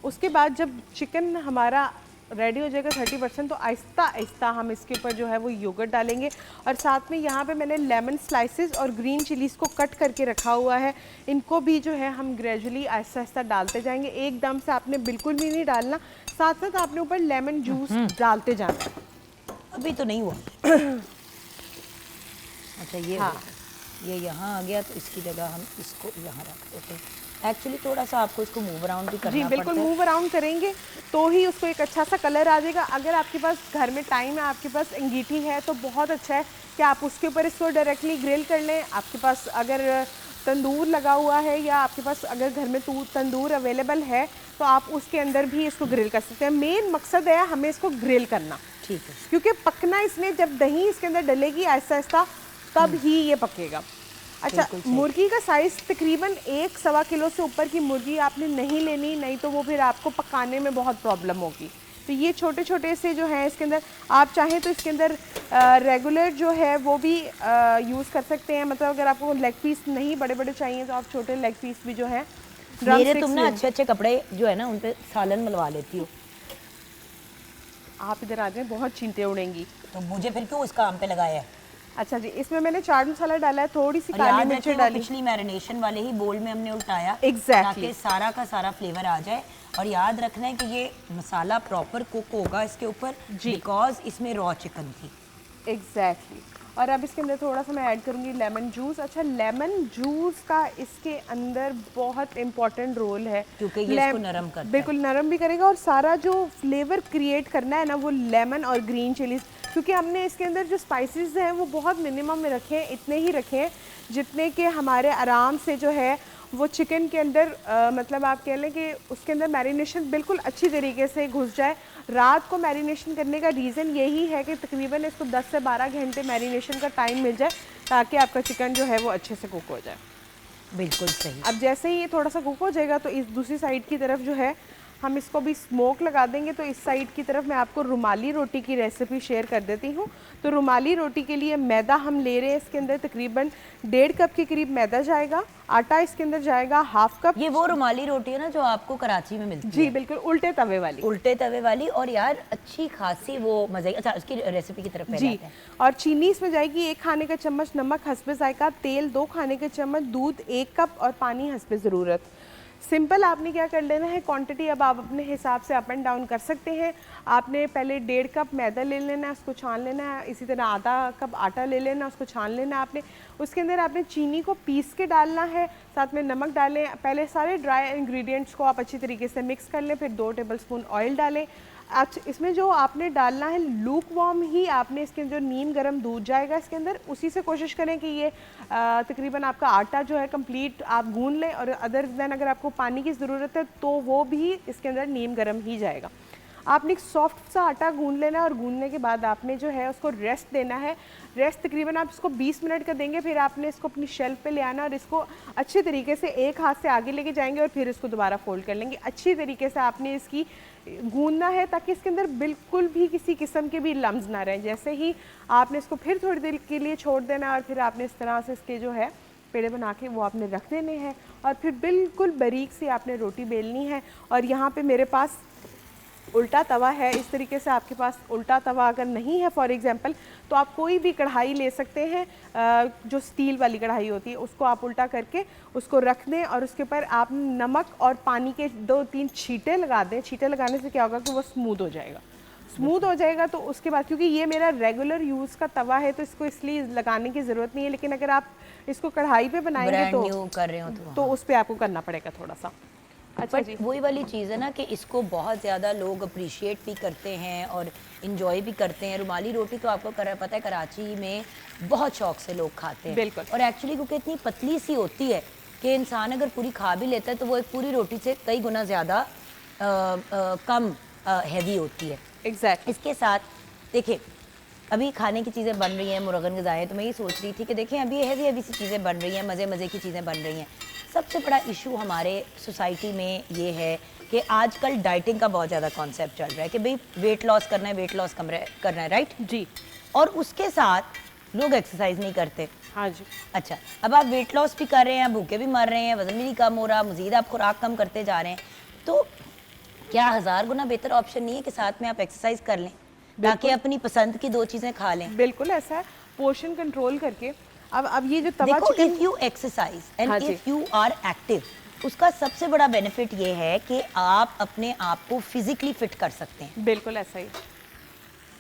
उसके बाद जब चिकन हमारा रेडी हो जाएगा 30%, तो आहिस्ता आहिस्ता हम इसके ऊपर जो है वो योगर्ट डालेंगे। और साथ में यहाँ पे मैंने लेमन स्लाइसेस और ग्रीन चिलीज़ को कट करके रखा हुआ है, इनको भी जो है हम ग्रेजुअली आहिस्ता आहिस्ता डालते जाएंगे। एकदम से आपने बिल्कुल भी नहीं डालना, साथ साथ आपने ऊपर लेमन जूस डालते जाना है। अभी तो नहीं हुआ। अच्छा ये हाँ। ये यहाँ आ गया, तो इसकी जगह हम इसको यहाँ रख देते हैं। एक्चुअली थोड़ा सा आपको इसको मूव अराउंड भी करना जी बिल्कुल, पड़ता है। मूव अराउंड करेंगे तो ही उसको एक अच्छा सा कलर आ जाएगा। अगर आपके पास घर में टाइम है, आपके पास अंगीठी है, तो बहुत अच्छा है कि आप उसके ऊपर इसको डायरेक्टली ग्रिल कर लें। आपके पास अगर तंदूर लगा हुआ है या आपके पास अगर घर में तंदूर अवेलेबल है तो आप उसके अंदर भी इसको ग्रिल कर सकते हैं। मेन मकसद है हमें इसको ग्रिल करना, ठीक है, क्योंकि पकना इसमें, जब दही इसके अंदर डलेगी आहिस्ता आहिस्ता तब ही ये पकेगा। अच्छा, बिल्कुल सही। मुर्गी का साइज़ तकरीबन 1-1.25 किलो से ऊपर की मुर्गी आपने नहीं लेनी, नहीं तो वो फिर आपको पकाने में बहुत प्रॉब्लम होगी। तो ये छोटे छोटे से जो हैं इसके अंदर, आप चाहें तो इसके अंदर रेगुलर जो है वो भी यूज़ कर सकते हैं। मतलब अगर आपको लेग पीस नहीं बड़े बड़े चाहिए तो आप छोटे लेग पीस भी जो है मेरे तुम ना अच्छे अच्छे कपड़े जो है ना उन पे सालन मलवा लेती हो। आप इधर आ जाएं, बहुत चींटे उड़ेंगी। तो मुझे फिर क्यों उस काम पे लगाया है? अच्छा जी, इसमें मैंने चाट मसाला डाला है, थोड़ी सी और काली याद मिर्च रखिए वो डाली। पिछली मैरिनेशन वाले ही बोल में हमने उल्टाया, Exactly. ताकि सारा का सारा फ्लेवर आ जाए। और याद रखना है कि ये मसाला प्रॉपर कुक होगा इसके ऊपर, बिकॉज इसमें रॉ चिकन थी। एग्जैक्टली। और अब इसके अंदर थोड़ा सा मैं ऐड करूँगी लेमन जूस। अच्छा, लेमन जूस का इसके अंदर बहुत इम्पॉर्टेंट रोल है, क्योंकि ये इसको नरम करता है। बिल्कुल नरम भी करेगा, और सारा जो फ्लेवर क्रिएट करना है ना वो लेमन और ग्रीन चिलीज, क्योंकि हमने इसके अंदर जो स्पाइसेस हैं वो बहुत मिनिमम में रखे हैं, इतने ही रखे हैं जितने के हमारे आराम से जो है वो चिकन के अंदर मतलब आप कह लें कि उसके अंदर मैरिनेशन बिल्कुल अच्छी तरीके से घुस जाए। रात को मैरिनेशन करने का रीज़न यही है कि तकरीबन इसको 10 से 12 घंटे मैरिनेशन का टाइम मिल जाए, ताकि आपका चिकन जो है वो अच्छे से कुक हो जाए। बिल्कुल सही। अब जैसे ही ये थोड़ा सा कुक हो जाएगा तो इस दूसरी साइड की तरफ जो है हम इसको भी स्मोक लगा देंगे। तो इस साइड की तरफ मैं आपको रुमाली रोटी की रेसिपी शेयर कर देती हूँ। तो रुमाली रोटी के लिए मैदा हम ले रहे हैं, इसके अंदर तकरीबन 1.5 कप के करीब मैदा जाएगा। आटा इसके अंदर जाएगा 1/2 कप। ये वो रुमाली रोटी है ना जो आपको कराची में मिलती है? जी बिल्कुल, उल्टे तवे वाली। उल्टे तवे वाली, और यार अच्छी खासी वो मजे। अच्छा, उसकी रेसिपी की तरफ पहले जी, आते हैं। और चीनी इसमें जाएगी 1 खाने का चम्मच, नमक हस्बे जायका, तेल 2 खाने के चम्मच, दूध 1 कप और पानी हस्बे ज़रूरत। सिंपल आपने क्या कर लेना है, क्वांटिटी अब आप अपने हिसाब से अप एंड डाउन कर सकते हैं। आपने पहले 1.5 कप मैदा ले लेना है, उसको छान लेना है। इसी तरह आधा कप आटा ले लेना, उसको छान लेना है आपने। उसके अंदर आपने चीनी को पीस के डालना है, साथ में नमक डालें। पहले सारे ड्राई इंग्रेडिएंट्स को आप अच्छी तरीके से मिक्स कर लें, फिर 2 टेबलस्पून ऑयल डालें। अच्छा, इसमें जो आपने डालना है लूक वार्म ही आपने इसके जो नीम गर्म दूध जाएगा इसके अंदर, उसी से कोशिश करें कि ये तकरीबन आपका आटा जो है कंप्लीट आप गूंद लें। और अदर देन अगर आपको पानी की ज़रूरत है तो वो भी इसके अंदर नीम गर्म ही जाएगा। आपने एक सॉफ्ट सा आटा गूंद लेना है, और गूंदने के बाद आपने जो है उसको रेस्ट देना है। रेस्ट तकरीबन आप इसको 20 मिनट का देंगे, फिर आपने इसको अपनी शेल्फ पे ले आना और इसको अच्छे तरीके से एक हाथ से आगे लेके जाएंगे और फिर इसको दोबारा फोल्ड कर लेंगे। अच्छी तरीके से आपने इसकी गूंदना है ताकि इसके अंदर बिल्कुल भी किसी किस्म के भी लम्स ना रहें। जैसे ही आपने इसको फिर थोड़ी देर के लिए छोड़ देना है, और फिर आपने इस तरह से इसके जो है पेड़े बना के वो आपने रख देने हैं, और फिर बिल्कुल बारीक सी आपने रोटी बेलनी है। और यहाँ पे मेरे पास उल्टा तवा है, इस तरीके से आपके पास उल्टा तवा अगर नहीं है फॉर एग्जांपल, तो आप कोई भी कढ़ाई ले सकते हैं, जो स्टील वाली कढ़ाई होती है, उसको आप उल्टा करके उसको रख दें, और उसके ऊपर आप नमक और पानी के 2-3 छींटे लगा दें। छींटे लगाने से क्या होगा कि वो स्मूथ हो जाएगा। स्मूथ हो जाएगा तो उसके बाद, क्योंकि ये मेरा रेगुलर यूज़ का तवा है तो इसको इसलिए लगाने की ज़रूरत नहीं है, लेकिन अगर आप इसको कढ़ाई पे बनाएंगे ब्रांड न्यू कर रहे हो तो उस पर आपको करना पड़ेगा थोड़ा सा। अच्छा बट जी, वही वाली चीज़ है ना कि इसको बहुत ज़्यादा लोग अप्रिशिएट भी करते हैं और इन्जॉय भी करते हैं। रुमाली रोटी तो आपको पता है कराची में बहुत शौक से लोग खाते हैं। बिल्कुल। और एक्चुअली क्योंकि इतनी पतली सी होती है कि इंसान अगर पूरी खा भी लेता है तो वो एक पूरी रोटी से कई गुना ज़्यादा कम हैवी होती है। एग्जैक्ट। इसके साथ देखिए अभी खाने की चीज़ें बन रही हैं, मुरगन ग़िज़ाएँ, तो मैं ये सोच रही थी कि देखें अभी हैवी हैवी सी चीज़ें बन रही हैं, मज़े मज़े की चीज़ें बन रही हैं। सबसे बड़ा इशू हमारे सोसाइटी में ये है कि आजकल डाइटिंग का बहुत ज़्यादा कॉन्सेप्ट चल रहा है कि भाई वेट लॉस करना है, वेट लॉस करना है, राइट जी। और उसके साथ लोग एक्सरसाइज नहीं करते। हाँ जी। अच्छा, अब आप वेट लॉस भी कर रहे हैं, भूखे भी मर रहे हैं, वज़न भी नहीं कम हो रहा, मज़ीद आप खुराक कम करते जा रहे हैं, तो क्या 1000 गुना बेहतर ऑप्शन नहीं है कि साथ में आप एक्सरसाइज कर लें ताकि अपनी पसंद की 2 चीजें खा लें। बिल्कुल ऐसा है, पोर्शन कंट्रोल करके। अब ये जो तवा देखो, chicken, if you exercise and हाँ जी। इफ यू आर एक्टिव, उसका सबसे बड़ा बेनिफिट ये है कि आप अपने आप को फिजिकली फिट कर सकते हैं। बिल्कुल ऐसा ही,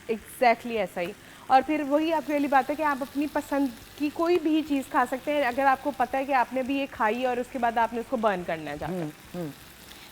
एग्जैक्टली ऐसा ही। और फिर वही आपकी वाली बात है कि आप अपनी पसंद की कोई भी चीज़ खा सकते हैं, अगर आपको पता है कि आपने भी ये खाई और उसके बाद आपने उसको बर्न करना है जाकर।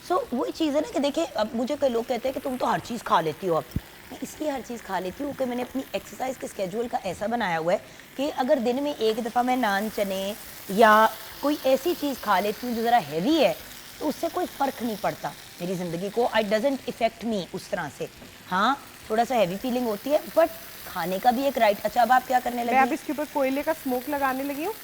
सो वही चीज़ है ना कि देखिए, अब मुझे कई लोग कहते हैं कि तुम तो हर चीज़ खा लेती हो। अब मैं इसलिए हर चीज़ खा लेती हूँ कि मैंने अपनी एक्सरसाइज के स्केड्यूल का ऐसा बनाया हुआ है कि अगर दिन में एक दफ़ा मैं नान चने या कोई ऐसी चीज़ खा लेती हूँ जो ज़रा हैवी है, तो उससे कोई फ़र्क नहीं पड़ता मेरी ज़िंदगी को। आई डजेंट इफ़ेक्ट मी उस तरह से। हाँ, थोड़ा सा हैवी फीलिंग होती है, बट खाने का भी एक राइट। अच्छा, अब आप क्या करने मैं अब लगी? इसके ऊपर कोयले का स्मोक लगाने लगी हूँ,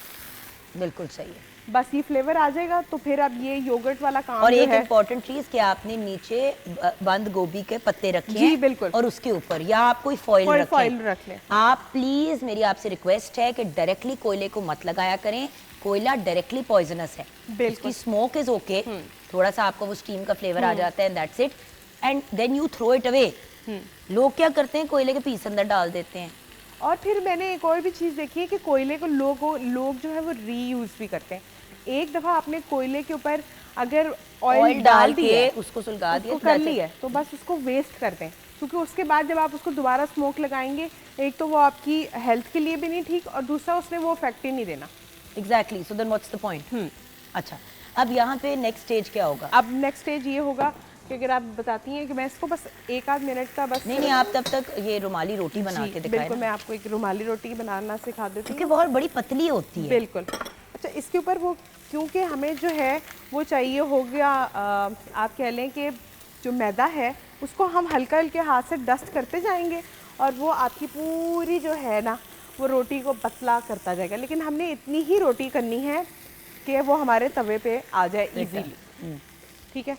बिल्कुल सही है। बस ये फ्लेवर आ जाएगा तो फिर अब ये योगर्ट वाला काम और जो एक है। इम्पॉर्टेंट चीज कि आपने नीचे बंद गोभी के पत्ते रखे जी, हैं, बिल्कुल। और उसके ऊपर या आप कोई फॉइल रखें। फॉइल रख लें। आप प्लीज, मेरी आपसे रिक्वेस्ट है कि डायरेक्टली कोयले को मत लगाया करें। कोयला डायरेक्टली पॉइजनस है। बिल्कुल। उसकी स्मोक इज ओके, थोड़ा सा आपको वो स्टीम का फ्लेवर आ जाता है, that's it, and then you throw it away. लोग क्या करते हैं, कोयले के पीस अंदर डाल देते हैं। और फिर मैंने एक और भी चीज़ देखी है कि कोयले को लोग जो है वो रीयूज भी करते हैं। एक दफ़ा आपने कोयले के ऊपर अगर ऑयल डाल के दिया, उसको सुलगा दिया, उसको कर लिया, तो बस उसको वेस्ट कर दें, क्योंकि उसके बाद जब आप उसको दोबारा स्मोक लगाएंगे, एक तो वो आपकी हेल्थ के लिए भी नहीं ठीक, और दूसरा उसने वो इफेक्ट ही नहीं देना। Exactly, so then what's the point. अच्छा, अब यहाँ पे नेक्स्ट स्टेज क्या होगा? अब नेक्स्ट स्टेज ये होगा कि अगर आप बताती हैं कि मैं इसको बस एक आध मिनट का बस नहीं, आप तब तक ये रुमाली रोटी बना जी, के दिखाएं बिल्कुल, ना, मैं आपको एक रुमाली रोटी बनाना सिखा देती क्योंकि हूँ। बहुत बड़ी पतली होती है। बिल्कुल। अच्छा, इसके ऊपर वो, क्योंकि हमें जो है वो चाहिए हो गया, आप कह लें कि जो मैदा है उसको हम हल्का हल्के हाथ से डस्ट करते जाएंगे और वो आपकी पूरी जो है ना वो रोटी को पतला करता जाएगा। लेकिन हमने इतनी ही रोटी करनी है कि वो हमारे तवे पे आ जाए इजीली। ठीक है,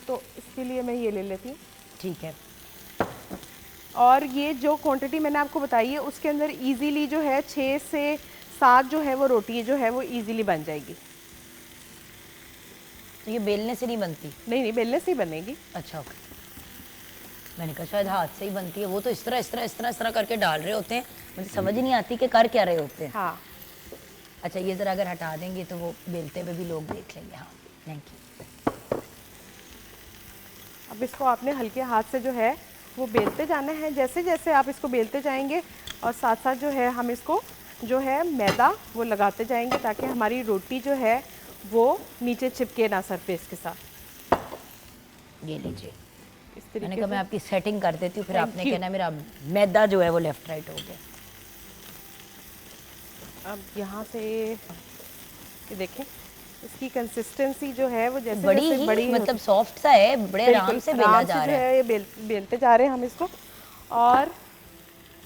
तो इसके लिए मैं ये ले लेती हूँ। ठीक है। और ये जो क्वांटिटी मैंने आपको बताई है उसके अंदर इजीली जो है 6 से 7 जो है वो रोटी जो है वो इजीली बन जाएगी। तो ये बेलने से नहीं बनती? नहीं, बेलने से ही बनेगी। अच्छा, ओके। मैंने कहा शायद हाथ से ही बनती है। वो तो इस तरह करके डाल रहे होते हैं, मुझे समझ ही नहीं आती कि कर क्या रहे होते हैं। हाँ, अच्छा, ये ज़रा अगर हटा देंगे तो वो बेलते हुए भी लोग देख लेंगे। हाँ, थैंक यू। अब इसको आपने हल्के हाथ से जो है वो बेलते जाना है। जैसे जैसे आप इसको बेलते जाएंगे और साथ साथ जो है हम इसको जो है मैदा वो लगाते जाएंगे ताकि हमारी रोटी जो है वो नीचे चिपके ना सरफेस के साथ। ये लीजिए, इस मैंने तरीके कहा मैं से। आपकी सेटिंग कर देती हूँ, फिर Thank आपने you. कहना मेरा मैदा जो है वो लेफ्ट राइट हो गया। अब यहाँ से ये देखें, इसकी कंसिस्टेंसी जो है वो जैसे बड़ी जैसे ही बड़ी मतलब सॉफ्ट सा है, बड़े आराम बिल्कुल, से बेला आराम जा से रहा जो है। है ये बेलते जा रहे हैं हम इसको। और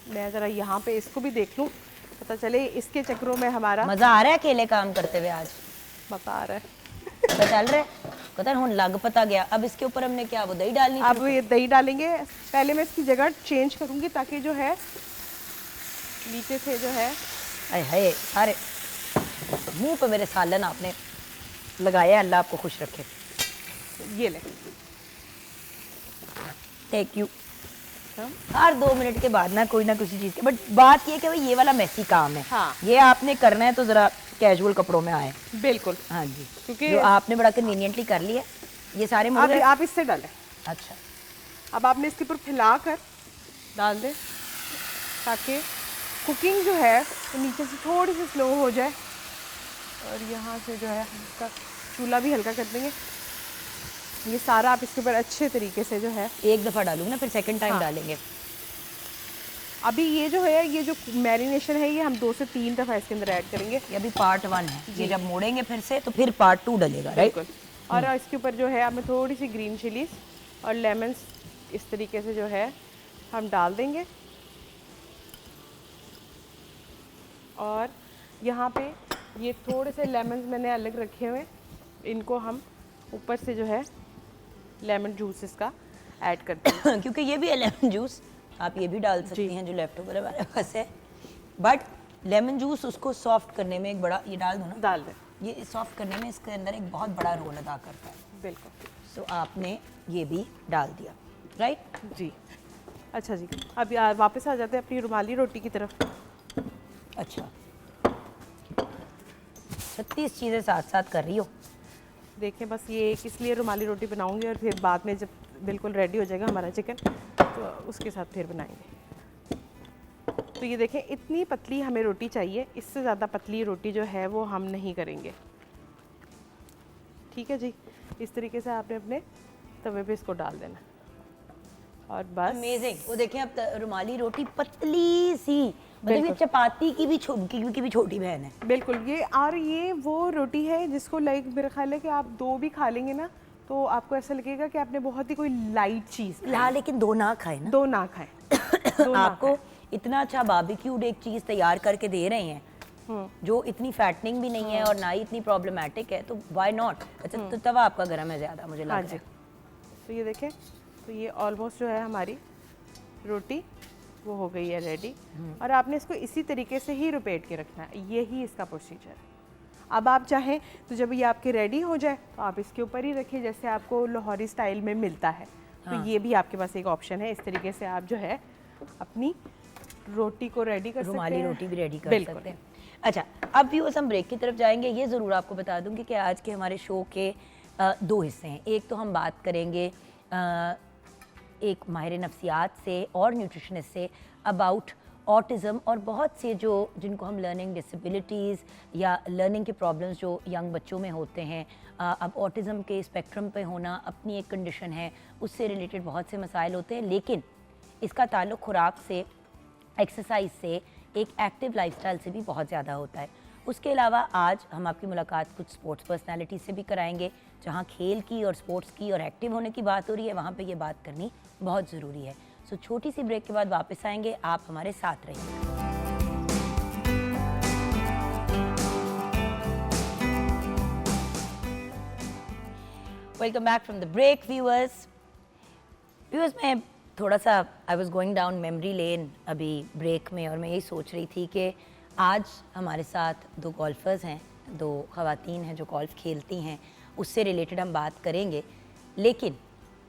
मैं ज़रा यहाँ पे इसको भी देख लूँ, पता चले इसके चक्रों में हमारा मजा आ रहा है अकेले काम करते हुए आज? बता रहा है। पता चल रहा है? पता हूँ लग पता गया। अब इसके ऊपर हमने क्या वो दही डालनी थी? अब ये दही डालेंगे। पहले मैं इसकी जगह चेंज करूँगी ताकि जो है नीचे से जो है अरे है सारे मुंह पे मेरे सालन आपने लगाया। अल्लाह आपको खुश रखे। ये ले। Thank you. हर 2 मिनट के बाद ना कोई ना किसी चीज़ के, बट बात ये कि भाई ये वाला मैसी काम है। हाँ। ये आपने करना है तो ज़रा कैजुअल कपड़ों में आए। बिल्कुल, हाँ जी, क्योंकि जो आपने बड़ा कन्वीनियंटली कर लिया ये सारे अब मुर्गे। आप इससे डालें। अच्छा, अब आपने इसके ऊपर फैला कर डाल दें ताकि कुकिंग जो है वो नीचे से थोड़ी सी स्लो हो जाए। और यहाँ से जो है हम इसका चूल्हा भी हल्का कर देंगे। ये सारा आप इसके ऊपर अच्छे तरीके से जो है एक दफ़ा डालूंगी ना, फिर सेकंड टाइम हाँ। डालेंगे। अभी ये जो है ये जो मैरिनेशन है ये हम 2 से 3 दफ़ा इसके अंदर ऐड करेंगे। ये अभी पार्ट 1 है, ये जब मोड़ेंगे फिर से तो फिर पार्ट 2 डलेगा, राइट? बिल्कुल। और इसके ऊपर जो है हमें थोड़ी सी ग्रीन चिलीज और लेमन्स इस तरीके से जो है हम डाल देंगे। और यहाँ पे ये थोड़े से लेमन्स मैंने अलग रखे हुए, इनको हम ऊपर से जो है लेमन जूस इसका ऐड करते हैं। क्योंकि ये भी है लेमन जूस, आप ये भी डाल सकती हैं जो लेफ्ट ओवर हमारे पास है, बट लेमन जूस उसको सॉफ्ट करने में एक बड़ा, ये डाल दो ना, डाल दें। ये सॉफ्ट करने में इसके अंदर एक बहुत बड़ा रोल अदा करता है। बिल्कुल। तो आपने ये भी डाल दिया, राइट? जी। अच्छा जी, अब वापस आ जाते हैं अपनी रुमाली रोटी की तरफ। अच्छा, 36 चीज़ें साथ साथ कर रही हो। देखें, बस ये एक इसलिए रुमाली रोटी बनाऊंगी और फिर बाद में जब बिल्कुल रेडी हो जाएगा हमारा चिकन तो उसके साथ फिर बनाएंगे। तो ये देखें, इतनी पतली हमें रोटी चाहिए, इससे ज़्यादा पतली रोटी जो है वो हम नहीं करेंगे। ठीक है जी, इस तरीके से आपने अपने तवे पे इसको डाल देना और बस। अमेजिंग। वो देखें अब रुमाली रोटी पतली सी, मतलब ये चपाती की भी छोटी बहन है। बिल्कुल, ये वो रोटी है जिसको लाइक मेरा ख्याल है कि आप 2 भी खा लेंगे ना तो आपको ऐसा लगेगा कि आपने बहुत ही कोई लाइट चीज़ ला, लेकिन 2 ना खाए ना। 2 ना खाएं। 2 ना आपको इतना अच्छा बारबेक्यूड एक चीज़ तैयार करके दे रहे हैं जो इतनी फैटनिंग भी नहीं है और ना ही इतनी प्रॉब्लमेटिक है, तो व्हाई नॉट। अच्छा, तो तवा आपका गर्म है ज़्यादा, मुझे लग हाँ रहा जी। है। तो ये देखें, तो ये ऑलमोस्ट जो है हमारी रोटी वो हो गई है रेडी। और आपने इसको इसी तरीके से ही रोटेट के रखना है, यही इसका प्रोसीजर है। अब आप चाहें तो जब ये आपके रेडी हो जाए तो आप इसके ऊपर ही रखिए, जैसे आपको लाहौरी स्टाइल में मिलता है। तो ये भी आपके पास एक ऑप्शन है, इस तरीके से आप जो है अपनी रोटी को रेडी कर सकते हैं। रुमाली रोटी भी रेडी कर सकते हैं। अच्छा, अब व्यूअर्स हम ब्रेक की तरफ जाएंगे। ये ज़रूर आपको बता दूंगी कि आज के हमारे शो के 2 हिस्से हैं। एक तो हम बात करेंगे एक माहिर नफ्सियात से और न्यूट्रिशनिस्ट से अबाउट ऑटिज़म और बहुत से जिनको हम लर्निंग डिसेबिलिटीज़ या लर्निंग के प्रॉब्लम्स जो यंग बच्चों में होते हैं। अब ऑटिज़म के स्पेक्ट्रम पे होना अपनी एक कंडीशन है, उससे रिलेटेड बहुत से मसाइल होते हैं, लेकिन इसका ताल्लुक़ खुराक से, एक्सरसाइज से, एक एक्टिव लाइफस्टाइल से भी बहुत ज़्यादा होता है। उसके अलावा आज हम आपकी मुलाकात कुछ स्पोर्ट्स पर्सनालिटी से भी कराएंगे, जहाँ खेल की और स्पोर्ट्स की और एक्टिव होने की बात हो रही है, वहाँ पे ये बात करनी बहुत ज़रूरी है। सो छोटी सी ब्रेक के बाद वापस आएंगे, आप हमारे साथ रहिए। Welcome back from the break viewers. मैं थोड़ा सा I was going down memory lane अभी ब्रेक में, और मैं यही सोच रही थी कि आज हमारे साथ 2 गोल्फर्स हैं, 2 ख़वातीन हैं जो गोल्फ़ खेलती हैं, उससे रिलेटेड हम बात करेंगे। लेकिन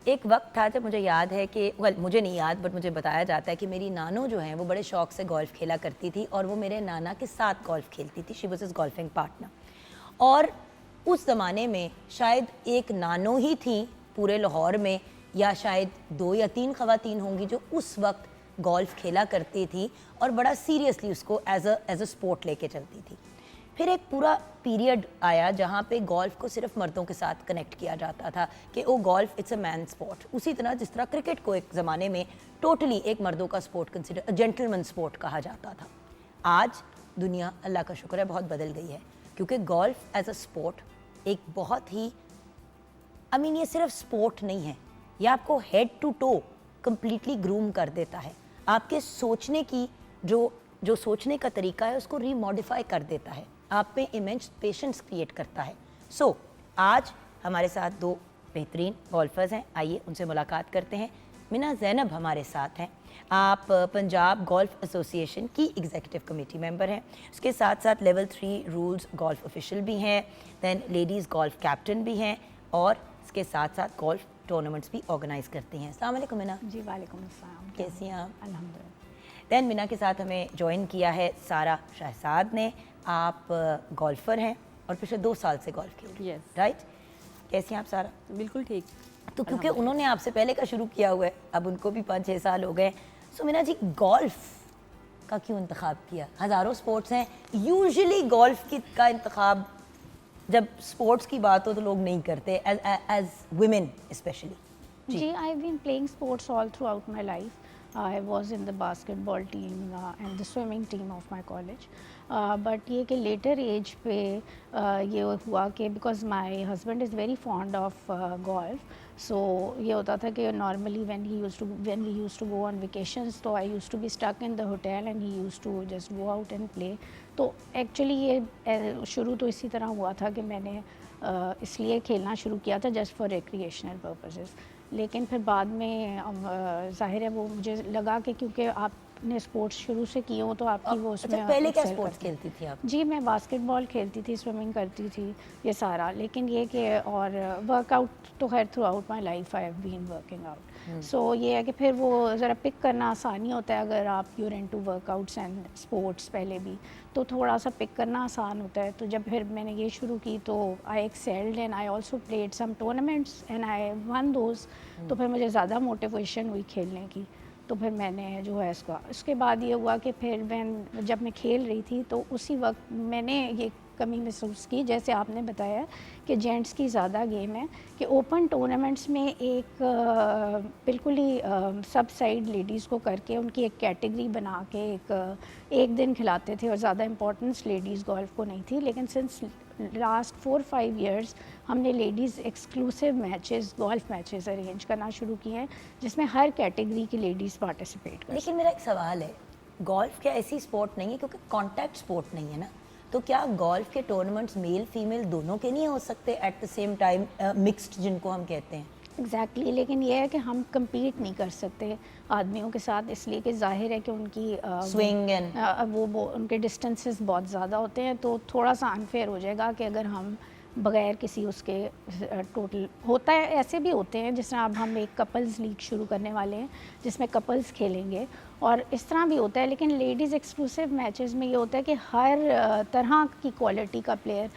एक वक्त था जब मुझे याद है कि मुझे नहीं याद बट मुझे बताया जाता है कि मेरी नानो जो हैं वो बड़े शौक़ से गोल्फ़ खेला करती थी और वो मेरे नाना के साथ गोल्फ़ खेलती थी। She was his golfing partner. और उस ज़माने में शायद एक नानो ही थी पूरे लाहौर में, या शायद 2 या 3 ख़वातीन होंगी जो उस वक्त गोल्फ़ खेला करती थी और बड़ा सीरियसली उसको एज अ स्पोर्ट लेके चलती थी। फिर एक पूरा पीरियड आया जहाँ पे गोल्फ़ को सिर्फ मर्दों के साथ कनेक्ट किया जाता था कि वो golf it's a man sport, उसी तरह जिस तरह क्रिकेट को एक ज़माने में टोटली एक मर्दों का स्पोर्ट कंसिडर जेंटलमैन स्पोर्ट कहा जाता था। आज दुनिया अल्लाह का शुक्र है बहुत बदल गई है, क्योंकि गोल्फ़ एज अ स्पोर्ट एक बहुत ही ये सिर्फ स्पोर्ट नहीं है, ये आपको head to toe completely groom कर देता है। आपके सोचने की जो सोचने का तरीका है उसको रीमॉडिफाई कर देता है, आप में इमेंस पेशेंस क्रिएट करता है। सो आज हमारे साथ 2 बेहतरीन गोल्फर्स हैं, आइए उनसे मुलाकात करते हैं। मिना ज़ैनब हमारे साथ हैं, आप पंजाब गोल्फ़ एसोसिएशन की एग्जीक्यूटिव कमेटी मेंबर हैं, उसके साथ साथ लेवल 3 रूल्स गोल्फ़ ऑफिशियल भी हैं, दैन लेडीज़ गोल्फ़ कैप्टन भी हैं और इसके साथ साथ गोल्फ़ टूर्नामेंट्स भी ऑर्गेनाइज़ करती हैं। अस्सलाम वालेकुम मिना। जी वालेकुम अस्सलाम। कैसी हैं आप? अल्हम्दुलिल्लाह। दैन मिना के साथ हमें ज्वाइन किया है सारा शहजाद ने। आप गोल्फ़र हैं और पिछले 2 साल से गोल्फ़ खेल रही हैं, राइट? कैसी हैं आप सारा? बिल्कुल ठीक। तो क्योंकि उन्होंने आपसे पहले का शुरू किया हुआ है, अब उनको भी 5-6 साल हो गए। सो मिना जी, गोल्फ़ का क्यों इंतखाब किया? हज़ारों स्पोर्ट्स हैं, यूजुअली गोल्फ़ का इंतखाब जब स्पोर्ट्स की बात हो तो लोग नहीं करते, एज वुमेन स्पेशली। जी, I have been playing sports all throughout my life. I was in the basketball team and the swimming team of my college. But ये कि later age पे ये हुआ कि because my husband is very fond of golf, so ये होता था कि normally when we used to go on vacations, तो I used to be stuck in the hotel and he used to just go out and play. तो actually ये शुरू तो इसी तरह हुआ था कि मैंने इसलिए खेलना शुरू किया था just for recreational purposes. लेकिन फिर बाद में ज़ाहिर है वो मुझे लगा कि क्योंकि आप आपने स्पोर्ट्स शुरू से किए हो तो आपकी वो उसमें अच्छा, पहले क्या excel स्पोर्ट्स करते हैं। खेलती थी आप? जी, मैं बास्केटबॉल खेलती थी, स्विमिंग करती थी, ये सारा। लेकिन ये कि और वर्कआउट तो खैर throughout my life I have been working out. So ये है कि फिर वो ज़रा पिक करना आसानी होता है अगर आप you're into workouts and sports पहले भी, तो थोड़ा सा पिक करना आसान होता है। तो जब फिर मैंने ये शुरू की तो I excelled and I also played some tournaments and I won those. तो फिर मुझे ज़्यादा मोटिवेशन हुई खेलने की, तो फिर मैंने जो है इसके बाद ये हुआ कि फिर जब मैं खेल रही थी तो उसी वक्त मैंने ये कमी महसूस की, जैसे आपने बताया कि जेंट्स की ज़्यादा गेम है, कि ओपन टूर्नामेंट्स में एक बिल्कुल ही सब साइड लेडीज़ को करके उनकी एक कैटेगरी बना के एक दिन खिलाते थे और ज़्यादा इम्पोर्टेंस लेडीज़ गोल्फ को नहीं थी। लेकिन सिंस लास्ट 4-5 इयर्स हमने ladies exclusive matches, golf matches arrange करना शुरू किए हैं जिसमें हर कैटेगरी की लेडीज़ पार्टिसिपेट कर। लेकिन मेरा एक सवाल है, गोल्फ क्या ऐसी स्पोर्ट नहीं है, क्योंकि कॉन्टैक्ट स्पोर्ट नहीं है ना, तो क्या गोल्फ के टूर्नामेंट्स मेल फीमेल दोनों के नहीं हो सकते at the same time, mixed जिनको हम कहते हैं? एग्जैक्टली लेकिन ये है कि हम compete नहीं कर सकते आदमियों के साथ, इसलिए कि जाहिर है कि उनकी स्विंग एंड वो उनके डिस्टेंसेस बहुत ज़्यादा होते हैं, तो थोड़ा सा अनफेयर हो जाएगा कि अगर हम बगैर किसी उसके टोटल होता है। ऐसे भी होते हैं जिस तरह अब हम एक कपल्स लीग शुरू करने वाले हैं जिसमें कपल्स खेलेंगे, और इस तरह भी होता है। लेकिन लेडीज़ एक्सक्लूसिव मैचेस में ये होता है कि हर तरह की क्वालिटी का प्लेयर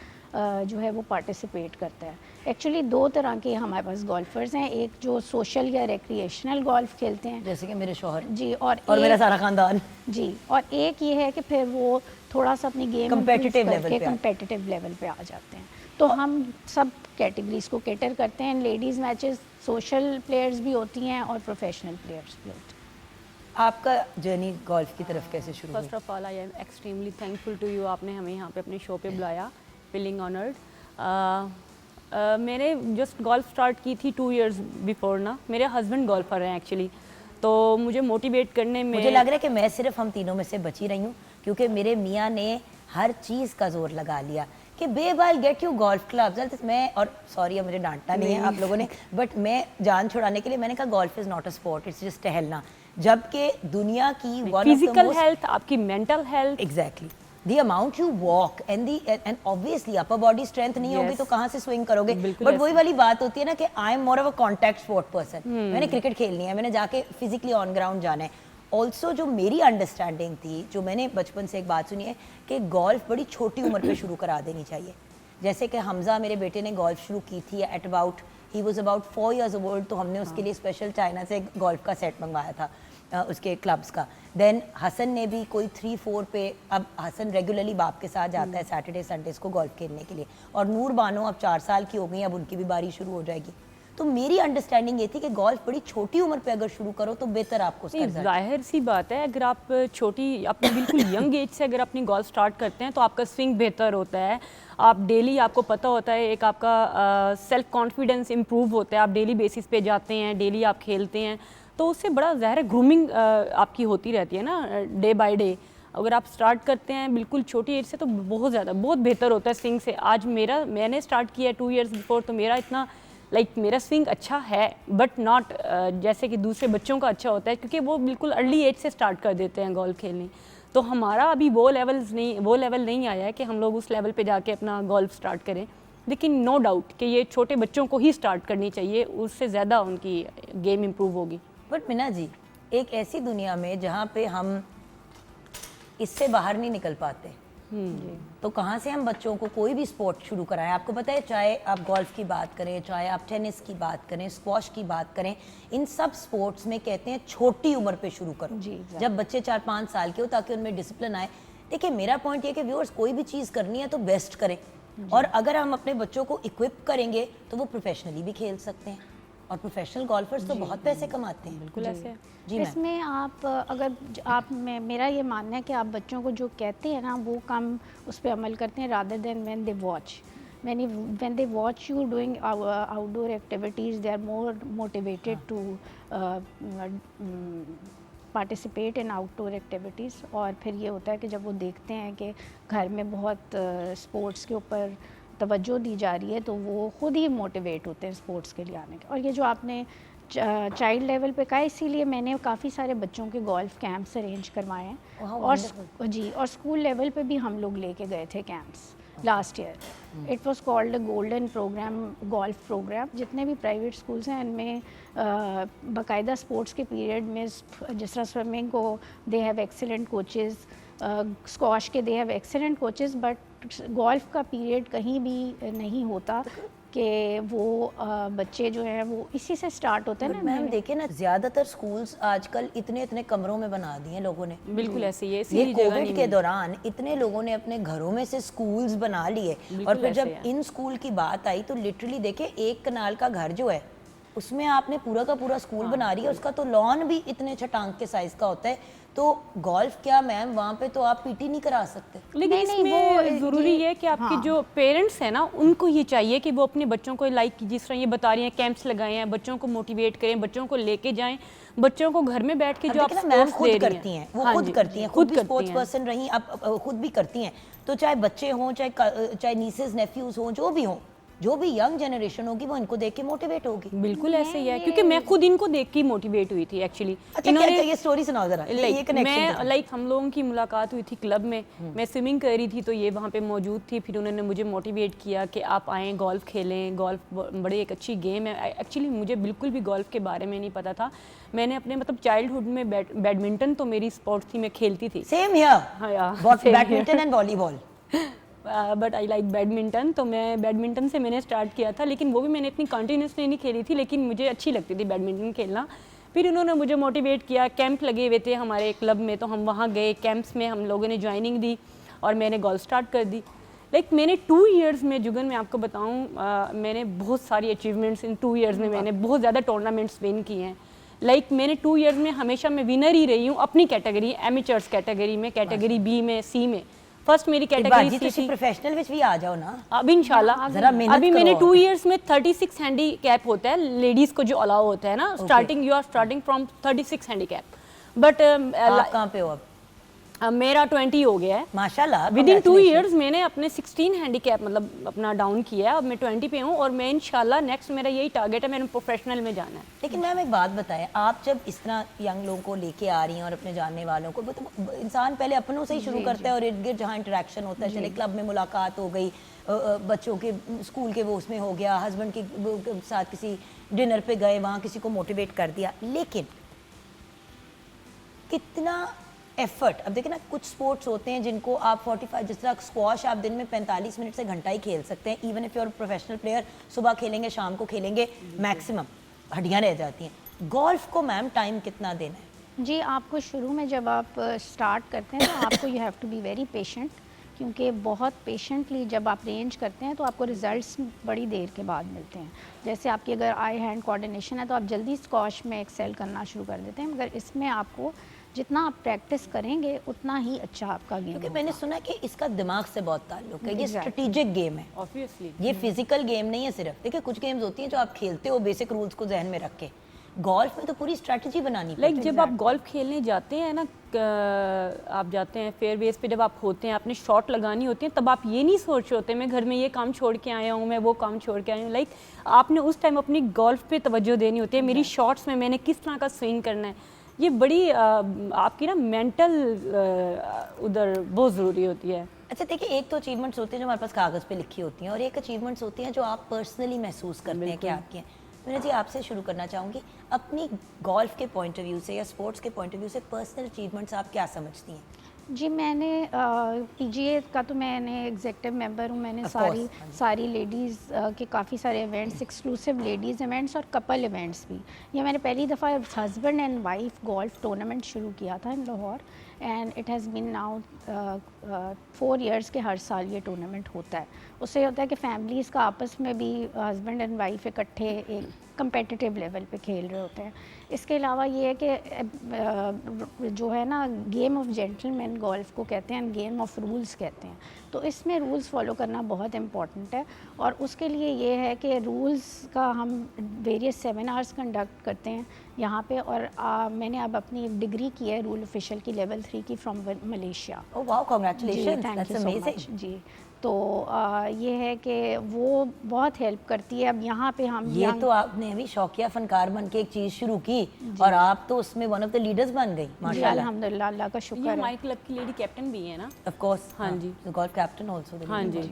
जो है वो पार्टिसिपेट करता है। एक्चुअली 2 तरह के हमारे पास गोल्फर्स हैं, एक जो सोशल या रिक्रिएशनल गोल्फ खेलते हैं जैसे कि मेरे शौहर जी, और मेरा सारा खानदान जी, और एक ये है कि फिर वो थोड़ा सा अपनी गेम Competitive level पे कम्पेटिटिव लेवल पे आ जाते हैं। तो हम सब कैटेगरीज को कैटर करते हैं। लेडीज़ मैचेस सोशल प्लेयर्स भी होती हैं और प्रोफेशनल प्लेयर्स भी होती हैं। आपका जर्नी गोल्फ की तरफ कैसे शुरू हुई? First of all I am extremely thankful to you, आपने हमें यहाँ पे अपने शो पे बुलाया, फीलिंग ऑनर्ड। मैंने जस्ट गोल्फ स्टार्ट की थी 2 इयर्स बिफोर ना। मेरे हस्बैंड गोल्फर हैं एक्चुअली, तो मुझे मोटिवेट करने में मुझे लग रहा है कि मैं सिर्फ हम तीनों में से बची रही हूँ, क्योंकि मेरे मियाँ ने हर चीज़ का जोर लगा लिया कि babe I get you golf club. मैं, और सॉरी अब मुझे डांटना नहीं है आप लोगों ने, बट मैं जान छुड़ाने के लिए मैंने कहा golf is not a sport, it's just टहलना। जबकि दुनिया की फिजिकल हेल्थ, आपकी mental health, exactly the amount you walk and obviously upper body strength नहीं होगी तो कहाँ से स्विंग करोगे। बट वही वाली बात होती है ना कि I am more of a contact sport person. मैंने क्रिकेट खेलनी है, मैंने जाके फिजिकली ऑन ग्राउंड जाना है। ऑल्सो जो मेरी अंडरस्टैंडिंग थी, जो मैंने बचपन से एक बात सुनी है कि गोल्फ बड़ी छोटी उम्र पे शुरू करा देनी चाहिए। जैसे कि हमजा मेरे बेटे ने गोल्फ शुरू की थी at about, he was about 4 years old, तो हमने उसके लिए स्पेशल चाइना से गोल्फ का सेट मंगवाया था उसके क्लब्स का। देन हसन ने भी कोई 3-4 पे, अब हसन रेगुलरली बाप के साथ जाता है सैटरडे संडेज को गोल्फ खेलने के लिए, और नूर बानो अब 4 साल की हो गई, अब उनकी भी बारी शुरू हो जाएगी। तो मेरी अंडरस्टैंडिंग ये थी कि गोल्फ बड़ी छोटी उम्र पे अगर शुरू करो तो बेहतर आपको उसका रिजल्ट। जाहिर सी बात है, अगर आप छोटी अपनी बिल्कुल यंग एज से अगर अपनी गोल्फ स्टार्ट करते हैं तो आपका स्विंग बेहतर होता है। आप डेली, आपको पता होता है, एक आपका सेल्फ कॉन्फिडेंस इम्प्रूव होता है। आप डेली बेसिस पे जाते हैं, डेली आप खेलते हैं, तो उससे बड़ा ज़ाहिर ग्रूमिंग आपकी होती रहती है ना डे बाय डे। अगर आप स्टार्ट करते हैं बिल्कुल छोटी एज से तो बहुत ज़्यादा बहुत बेहतर होता है स्विंग से। आज मैंने स्टार्ट किया 2 इयर्स बिफोर, तो मेरा इतना मेरा स्विंग अच्छा है, बट नॉट जैसे कि दूसरे बच्चों का अच्छा होता है, क्योंकि वो बिल्कुल अर्ली एज से स्टार्ट कर देते हैं गोल्फ खेलनी। तो हमारा अभी वो लेवल नहीं आया है कि हम लोग उस लेवल पे जाके अपना गोल्फ स्टार्ट करें। लेकिन नो डाउट कि ये छोटे बच्चों को ही स्टार्ट करनी चाहिए, उससे ज़्यादा उनकी गेम इम्प्रूव होगी। बट मीना जी, एक ऐसी दुनिया में जहाँ पे हम इससे बाहर नहीं निकल पाते, तो कहाँ से हम बच्चों को कोई भी स्पोर्ट शुरू कराएं? आपको पता है, चाहे आप गोल्फ की बात करें, चाहे आप टेनिस की बात करें, स्क्वॉश की बात करें, इन सब स्पोर्ट्स में कहते हैं छोटी उम्र पे शुरू करो, जब बच्चे 4-5 साल के हो, ताकि उनमें डिसिप्लिन आए। देखिए मेरा पॉइंट ये कि व्यूअर्स, कोई भी चीज़ करनी है तो बेस्ट करें, और अगर हम अपने बच्चों को इक्विप करेंगे तो वो प्रोफेशनली भी खेल सकते हैं, और प्रोफेशनल गोल्फर्स तो बहुत पैसे कमाते हैं। बिल्कुल ऐसे जी इसमें आप अगर मेरा ये मानना है कि आप बच्चों को जो कहते हैं ना वो कम उस पर अमल करते हैं, rather than when they watch. when they watch you doing outdoor activities, they are more motivated to participate in outdoor activities. और फिर ये होता है कि जब वो देखते हैं कि घर में बहुत स्पोर्ट्स के ऊपर तवज्जो दी जा रही है, तो वो खुद ही मोटिवेट होते हैं स्पोर्ट्स के लिए आने के। और ये जो आपने चाइल्ड लेवल पे का, इसीलिए मैंने काफ़ी सारे बच्चों के गोल्फ कैंप्स अरेंज करवाए हैं। Wow, और जी, और स्कूल लेवल पे भी हम लोग लेके गए थे camps last year. It was called a golden programme, golf programme. जितने भी प्राइवेट स्कूल्स हैं इनमें बाकायदा स्पोर्ट्स के पीरियड में, जिस तरह स्विमिंग को they have excellent coaches, squash के they have excellent coaches, but golf का पीरियड कहीं भी नहीं होता कि वो बच्चे जो हैं वो इसी से स्टार्ट होते हैं ना। मैम देखिए ना, ज्यादातर स्कूल्स आजकल इतने इतने कमरों में बना दिए हैं लोगों ने। बिल्कुल ऐसे ही है, ये इसीलिए जगह कोविड नहीं के दौरान इतने लोगों ने अपने घरों में से स्कूल्स बना लिए, और फिर ऐसे जब है। इन स्कूल की बात आई तो लिटरली देखिए, एक कनाल का घर जो है उसमें आपने पूरा का पूरा स्कूल बना रही है, उसका तो लॉन भी इतने छटांग के साइज का होता है। तो गोल्फ क्या मैम, वहाँ पे तो आप पीटी नहीं करा सकते। लेकिन नहीं, नहीं, इसमें वो ज़रूरी ये- है कि आपके हाँ। जो पेरेंट्स हैं ना, उनको ये चाहिए कि वो अपने बच्चों को लाइक जिस तरह ये बता रही हैं कैंप्स लगाए हैं, बच्चों को मोटिवेट करें, बच्चों को लेके जाएं, बच्चों को घर में बैठ के अब जो आप देखिए ना, मैम स्पोर्ट्स खुद दे रही करती हैं, वो हाँ खुद जी, करती हैं, खुद भी करती स्पोर्ट्स हैं। पर्सन रही, आप खुद भी करती हैं। तो चाहे बच्चे हों, चाहे नीसेस नेफ्यूज हों, जो भी हों, जो भी यंग जनरेशन होगी वो इनको देख के मोटिवेट होगी। बिल्कुल ऐसे ही है, क्योंकि मैं खुद इनको देख के मोटिवेट हुई थी एक्चुअली। अच्छा, क्या ये स्टोरी सुनाओ जरा, ये कनेक्शन। मैं हम लोगों की मुलाकात हुई थी क्लब में, मैं स्विमिंग कर रही थी तो ये वहाँ पे मौजूद थी। फिर उन्होंने मुझे मोटिवेट किया कि आप आएँ, गोल्फ खेलें, गोल्फ बड़ी एक अच्छी गेम है। एक्चुअली मुझे बिल्कुल भी गोल्फ के बारे में नहीं पता था। मैंने अपने मतलब चाइल्डहुड में बैडमिंटन तो मेरी स्पोर्ट्स थी, मैं खेलती थी। सेम हियर, हाँ यार, badminton and volleyball. But I like badminton, तो मैं बैडमिंटन से मैंने स्टार्ट किया था, लेकिन वो भी मैंने इतनी कंटिन्यूसली नहीं खेली थी, लेकिन मुझे अच्छी लगती थी बैडमिंटन खेलना। फिर उन्होंने मुझे मोटिवेट किया, कैंप लगे हुए थे हमारे क्लब में, तो हम वहाँ गए, कैंप्स में हम लोगों ने ज्वाइनिंग दी और मैंने गोल्फ स्टार्ट कर दी। मैंने 2 इयर्स में, जुगन मैं आपको बताऊँ, मैंने बहुत सारी अचीवमेंट्स इन 2 इयर्स में, मैंने बहुत ज़्यादा टूर्नामेंट्स विन किए हैं। मैंने 2 इयर्स में हमेशा मैं विनर ही रही हूँ अपनी कैटेगरी, एमेचर्स कैटेगरी में, कैटेगरी बी में, सी में। फर्स्ट मेरी कैटेगरी सी थी। प्रोफेशनल विच भी आ जाओ ना अब इंशाल्लाह। जरा मेहनत अभी मैंने करो। 2 इयर्स में 36 हैंडीकैप होता है, लेडीज को जो अलाउ होता है ना, starting you are starting from 36 handicap. But आप कहाँ पे हो अब? मेरा 20 हो गया है माशाल्लाह, विद इन 2 congratulations। इयर्स। मैंने अपने 16 हैंडीकैप मतलब अपना डाउन किया है, अब मैं 20 पे हूँ और मैं इंशाल्लाह नेक्स्ट मेरा यही टारगेट है, मैंने प्रोफेशनल में जाना है। लेकिन मैम एक बात बताएं, आप जब इस तरह यंग लोगों को लेके आ रही हैं और अपने जानने वालों को, तो इंसान पहले अपनों से ही शुरू करता है और इर्द गिर्द जहाँ इंटरेक्शन होता है, चले क्लब में मुलाकात हो गई, बच्चों के स्कूल के वो उसमें हो गया, हस्बैंड के साथ किसी डिनर पे गए, वहाँ किसी को मोटिवेट कर दिया, लेकिन कितना एफर्ट। अब देखिए ना, कुछ स्पोर्ट्स होते हैं जिनको आप 45, जिस तरह स्क्वाश आप दिन में 45 मिनट से घंटा ही खेल सकते हैं, even if you are professional player, सुबह खेलेंगे शाम को खेलेंगे, मैक्सिमम हड्डियां रह जाती हैं। गोल्फ को मैम टाइम कितना देना है? जी, आपको शुरू में जब आप स्टार्ट करते हैं तो आपको you have to be very patient, क्योंकि बहुत पेशेंटली जब आप रेंज करते हैं तो आपको रिजल्ट्स बड़ी देर के बाद मिलते हैं। जैसे आपकी अगर आई हैंड कोऑर्डिनेशन है तो आप जल्दी स्क्वॉश में एक्सेल करना शुरू कर देते हैं, मगर इसमें आपको जितना आप प्रैक्टिस करेंगे उतना ही अच्छा आपका गेम क्योंकि होगा। मैंने सुना कि इसका दिमाग से बहुत ताल्लुक है, ये Exactly. स्ट्रेटेजिक गेम है, ऑब्वियसली ये फिजिकल गेम नहीं है सिर्फ। देखिए कुछ गेम्स होती हैं जो आप खेलते हो बेसिक रूल्स को जहन में रख के, गोल्फ में तो पूरी स्ट्रेटजी बनानी पड़ती है। जब आप गोल्फ खेलने जाते हैं ना, आप जाते हैं फेयरवेज पे, जब आप होते हैं, आपने शॉट लगानी होती है, तब आप ये नहीं सोच रहे होते मैं घर में ये काम छोड़ के आया हूँ, मैं वो काम छोड़ के आया हूँ। आपने उस टाइम अपनी गोल्फ पे तवज्जो देनी होती है, मेरी शॉट्स में मैंने किस तरह का स्विंग करना है। ये बड़ी आपकी ना मेंटल उधर बहुत ज़रूरी होती है। अच्छा देखिए, एक तो अचीवमेंट्स होती हैं जो हमारे पास कागज़ पे लिखी होती हैं, और एक अचीवमेंट्स होती हैं जो आप पर्सनली महसूस करते हैं कि आपकी हैं। मैंने जी आपसे शुरू करना चाहूँगी, अपनी गोल्फ के पॉइंट ऑफ व्यू से या स्पोर्ट्स के पॉइंट ऑफ व्यू से पर्सनल अचीवमेंट्स आप क्या समझती हैं? जी, मैंने पीजीए का तो मैंने एग्जेक्टिव मेंबर हूँ, मैंने Of course, सारी लेडीज़ के काफ़ी सारे इवेंट्स, एक्सक्लूसिव लेडीज़ इवेंट्स और कपल इवेंट्स भी। ये मैंने पहली दफ़ा husband and wife golf tournament शुरू किया था in Lahore, and it has been now 4 years के हर साल ये टूर्नामेंट होता है। उससे होता है कि फैमिलीज़ का आपस में भी हस्बैंड एंड वाइफ इकट्ठे एक कंपेटिटिव लेवल पे खेल रहे होते हैं। इसके अलावा ये है कि जो है ना, गेम ऑफ जेंटलमैन गोल्फ को कहते हैं, गेम ऑफ रूल्स कहते हैं, तो इसमें रूल्स फॉलो करना बहुत इम्पॉर्टेंट है। और उसके लिए ये है कि रूल्स का हम वेरियस सेमिनार्स कंडक्ट करते हैं यहाँ पे, और मैंने अब अपनी डिग्री की है रूल ऑफिशियल की, लेवल 3 की, from Malaysia. Oh wow, congratulations, thank that's you so amazing. Much ji. तो ये है कि वो बहुत हेल्प करती है। अब यहाँ पे हम ये तो आपने अभी शौकिया फनकार बन के एक चीज़ शुरू की और आप तो उसमें वन ऑफ द लीडर्स बन गई जी माशाल्लाह। अल्हम्दुलिल्लाह, अल्लाह का ये शुक्र है। हमारी क्लब की लेडी कैप्टन भी है ना। ऑफ कोर्स हाँ जी। Golf captain also. हाँ जी।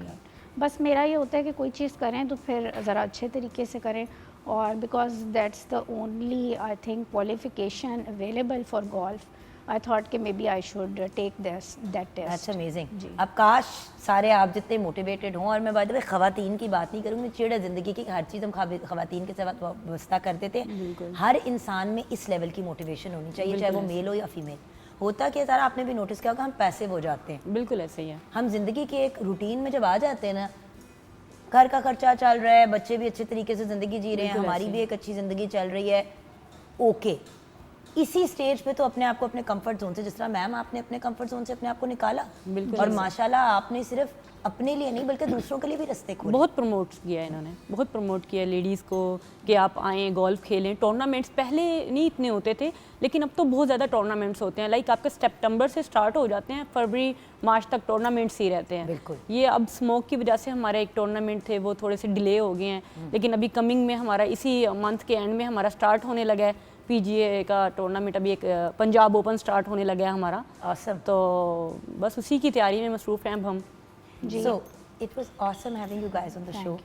बस मेरा ये होता है कि कोई चीज़ करें तो फिर ज़रा अच्छे तरीके से करें, और because that's the only I think qualification available for golf, I thought कि may be I should take that that's test. Amazing. Ji. अब काश सारे आप जितने मोटिवेटेड हों, और मैं बाय द वे ख़वातीन की बात नहीं करूँगी, चिड़ है ज़िंदगी की हर चीज़ हम ख़वातीन के साथ वास्ता कर देते हैं। हर इंसान में इस लेवल की मोटिवेशन होनी चाहिए, चाहे वो मेल हो या फीमेल। होता क्या सारा, आपने भी नोटिस किया होगा, हम पैसिव हो जाते हैं। बिल्कुल ऐसे ही है। हम ज़िंदगी के एक रूटीन में जब आ जाते हैं ना, घर का खर्चा चल रहा है, बच्चे भी अच्छे तरीके से ज़िंदगी जी रहे हैं, हमारी भी एक अच्छी ज़िंदगी चल रही है, ओके। इसी स्टेज पे तो अपने आप को अपने कंफर्ट जोन से, जिस तरह मैम आपने अपने कंफर्ट जोन से अपने आप को निकाला, और माशाल्लाह आपने सिर्फ अपने लिए नहीं बल्कि दूसरों के लिए भी रास्ते खोले। बहुत प्रमोट किया है इन्होंने, बहुत प्रमोट किया है लेडीज़ को कि आप आएँ गोल्फ खेलें। टूर्नामेंट्स पहले नहीं इतने होते थे, लेकिन अब तो बहुत ज़्यादा टूर्नामेंट्स होते हैं। लाइक आपके सितंबर से स्टार्ट हो जाते हैं, फरवरी मार्च तक टूर्नामेंट्स ही रहते हैं। बिल्कुल। ये अब स्मोक की वजह से हमारे एक टूर्नामेंट थे वो थोड़े से डिले हो गए हैं, लेकिन अभी कमिंग में हमारा इसी मंथ के एंड में हमारा स्टार्ट होने लगा है PGA का टूर्नामेंट। अभी एक पंजाब ओपन स्टार्ट होने लगा है हमारा। Awesome. तो बस उसी की तैयारी में मसरूफ़ हैं अब हम। जी। So it was awesome having you guys on the show.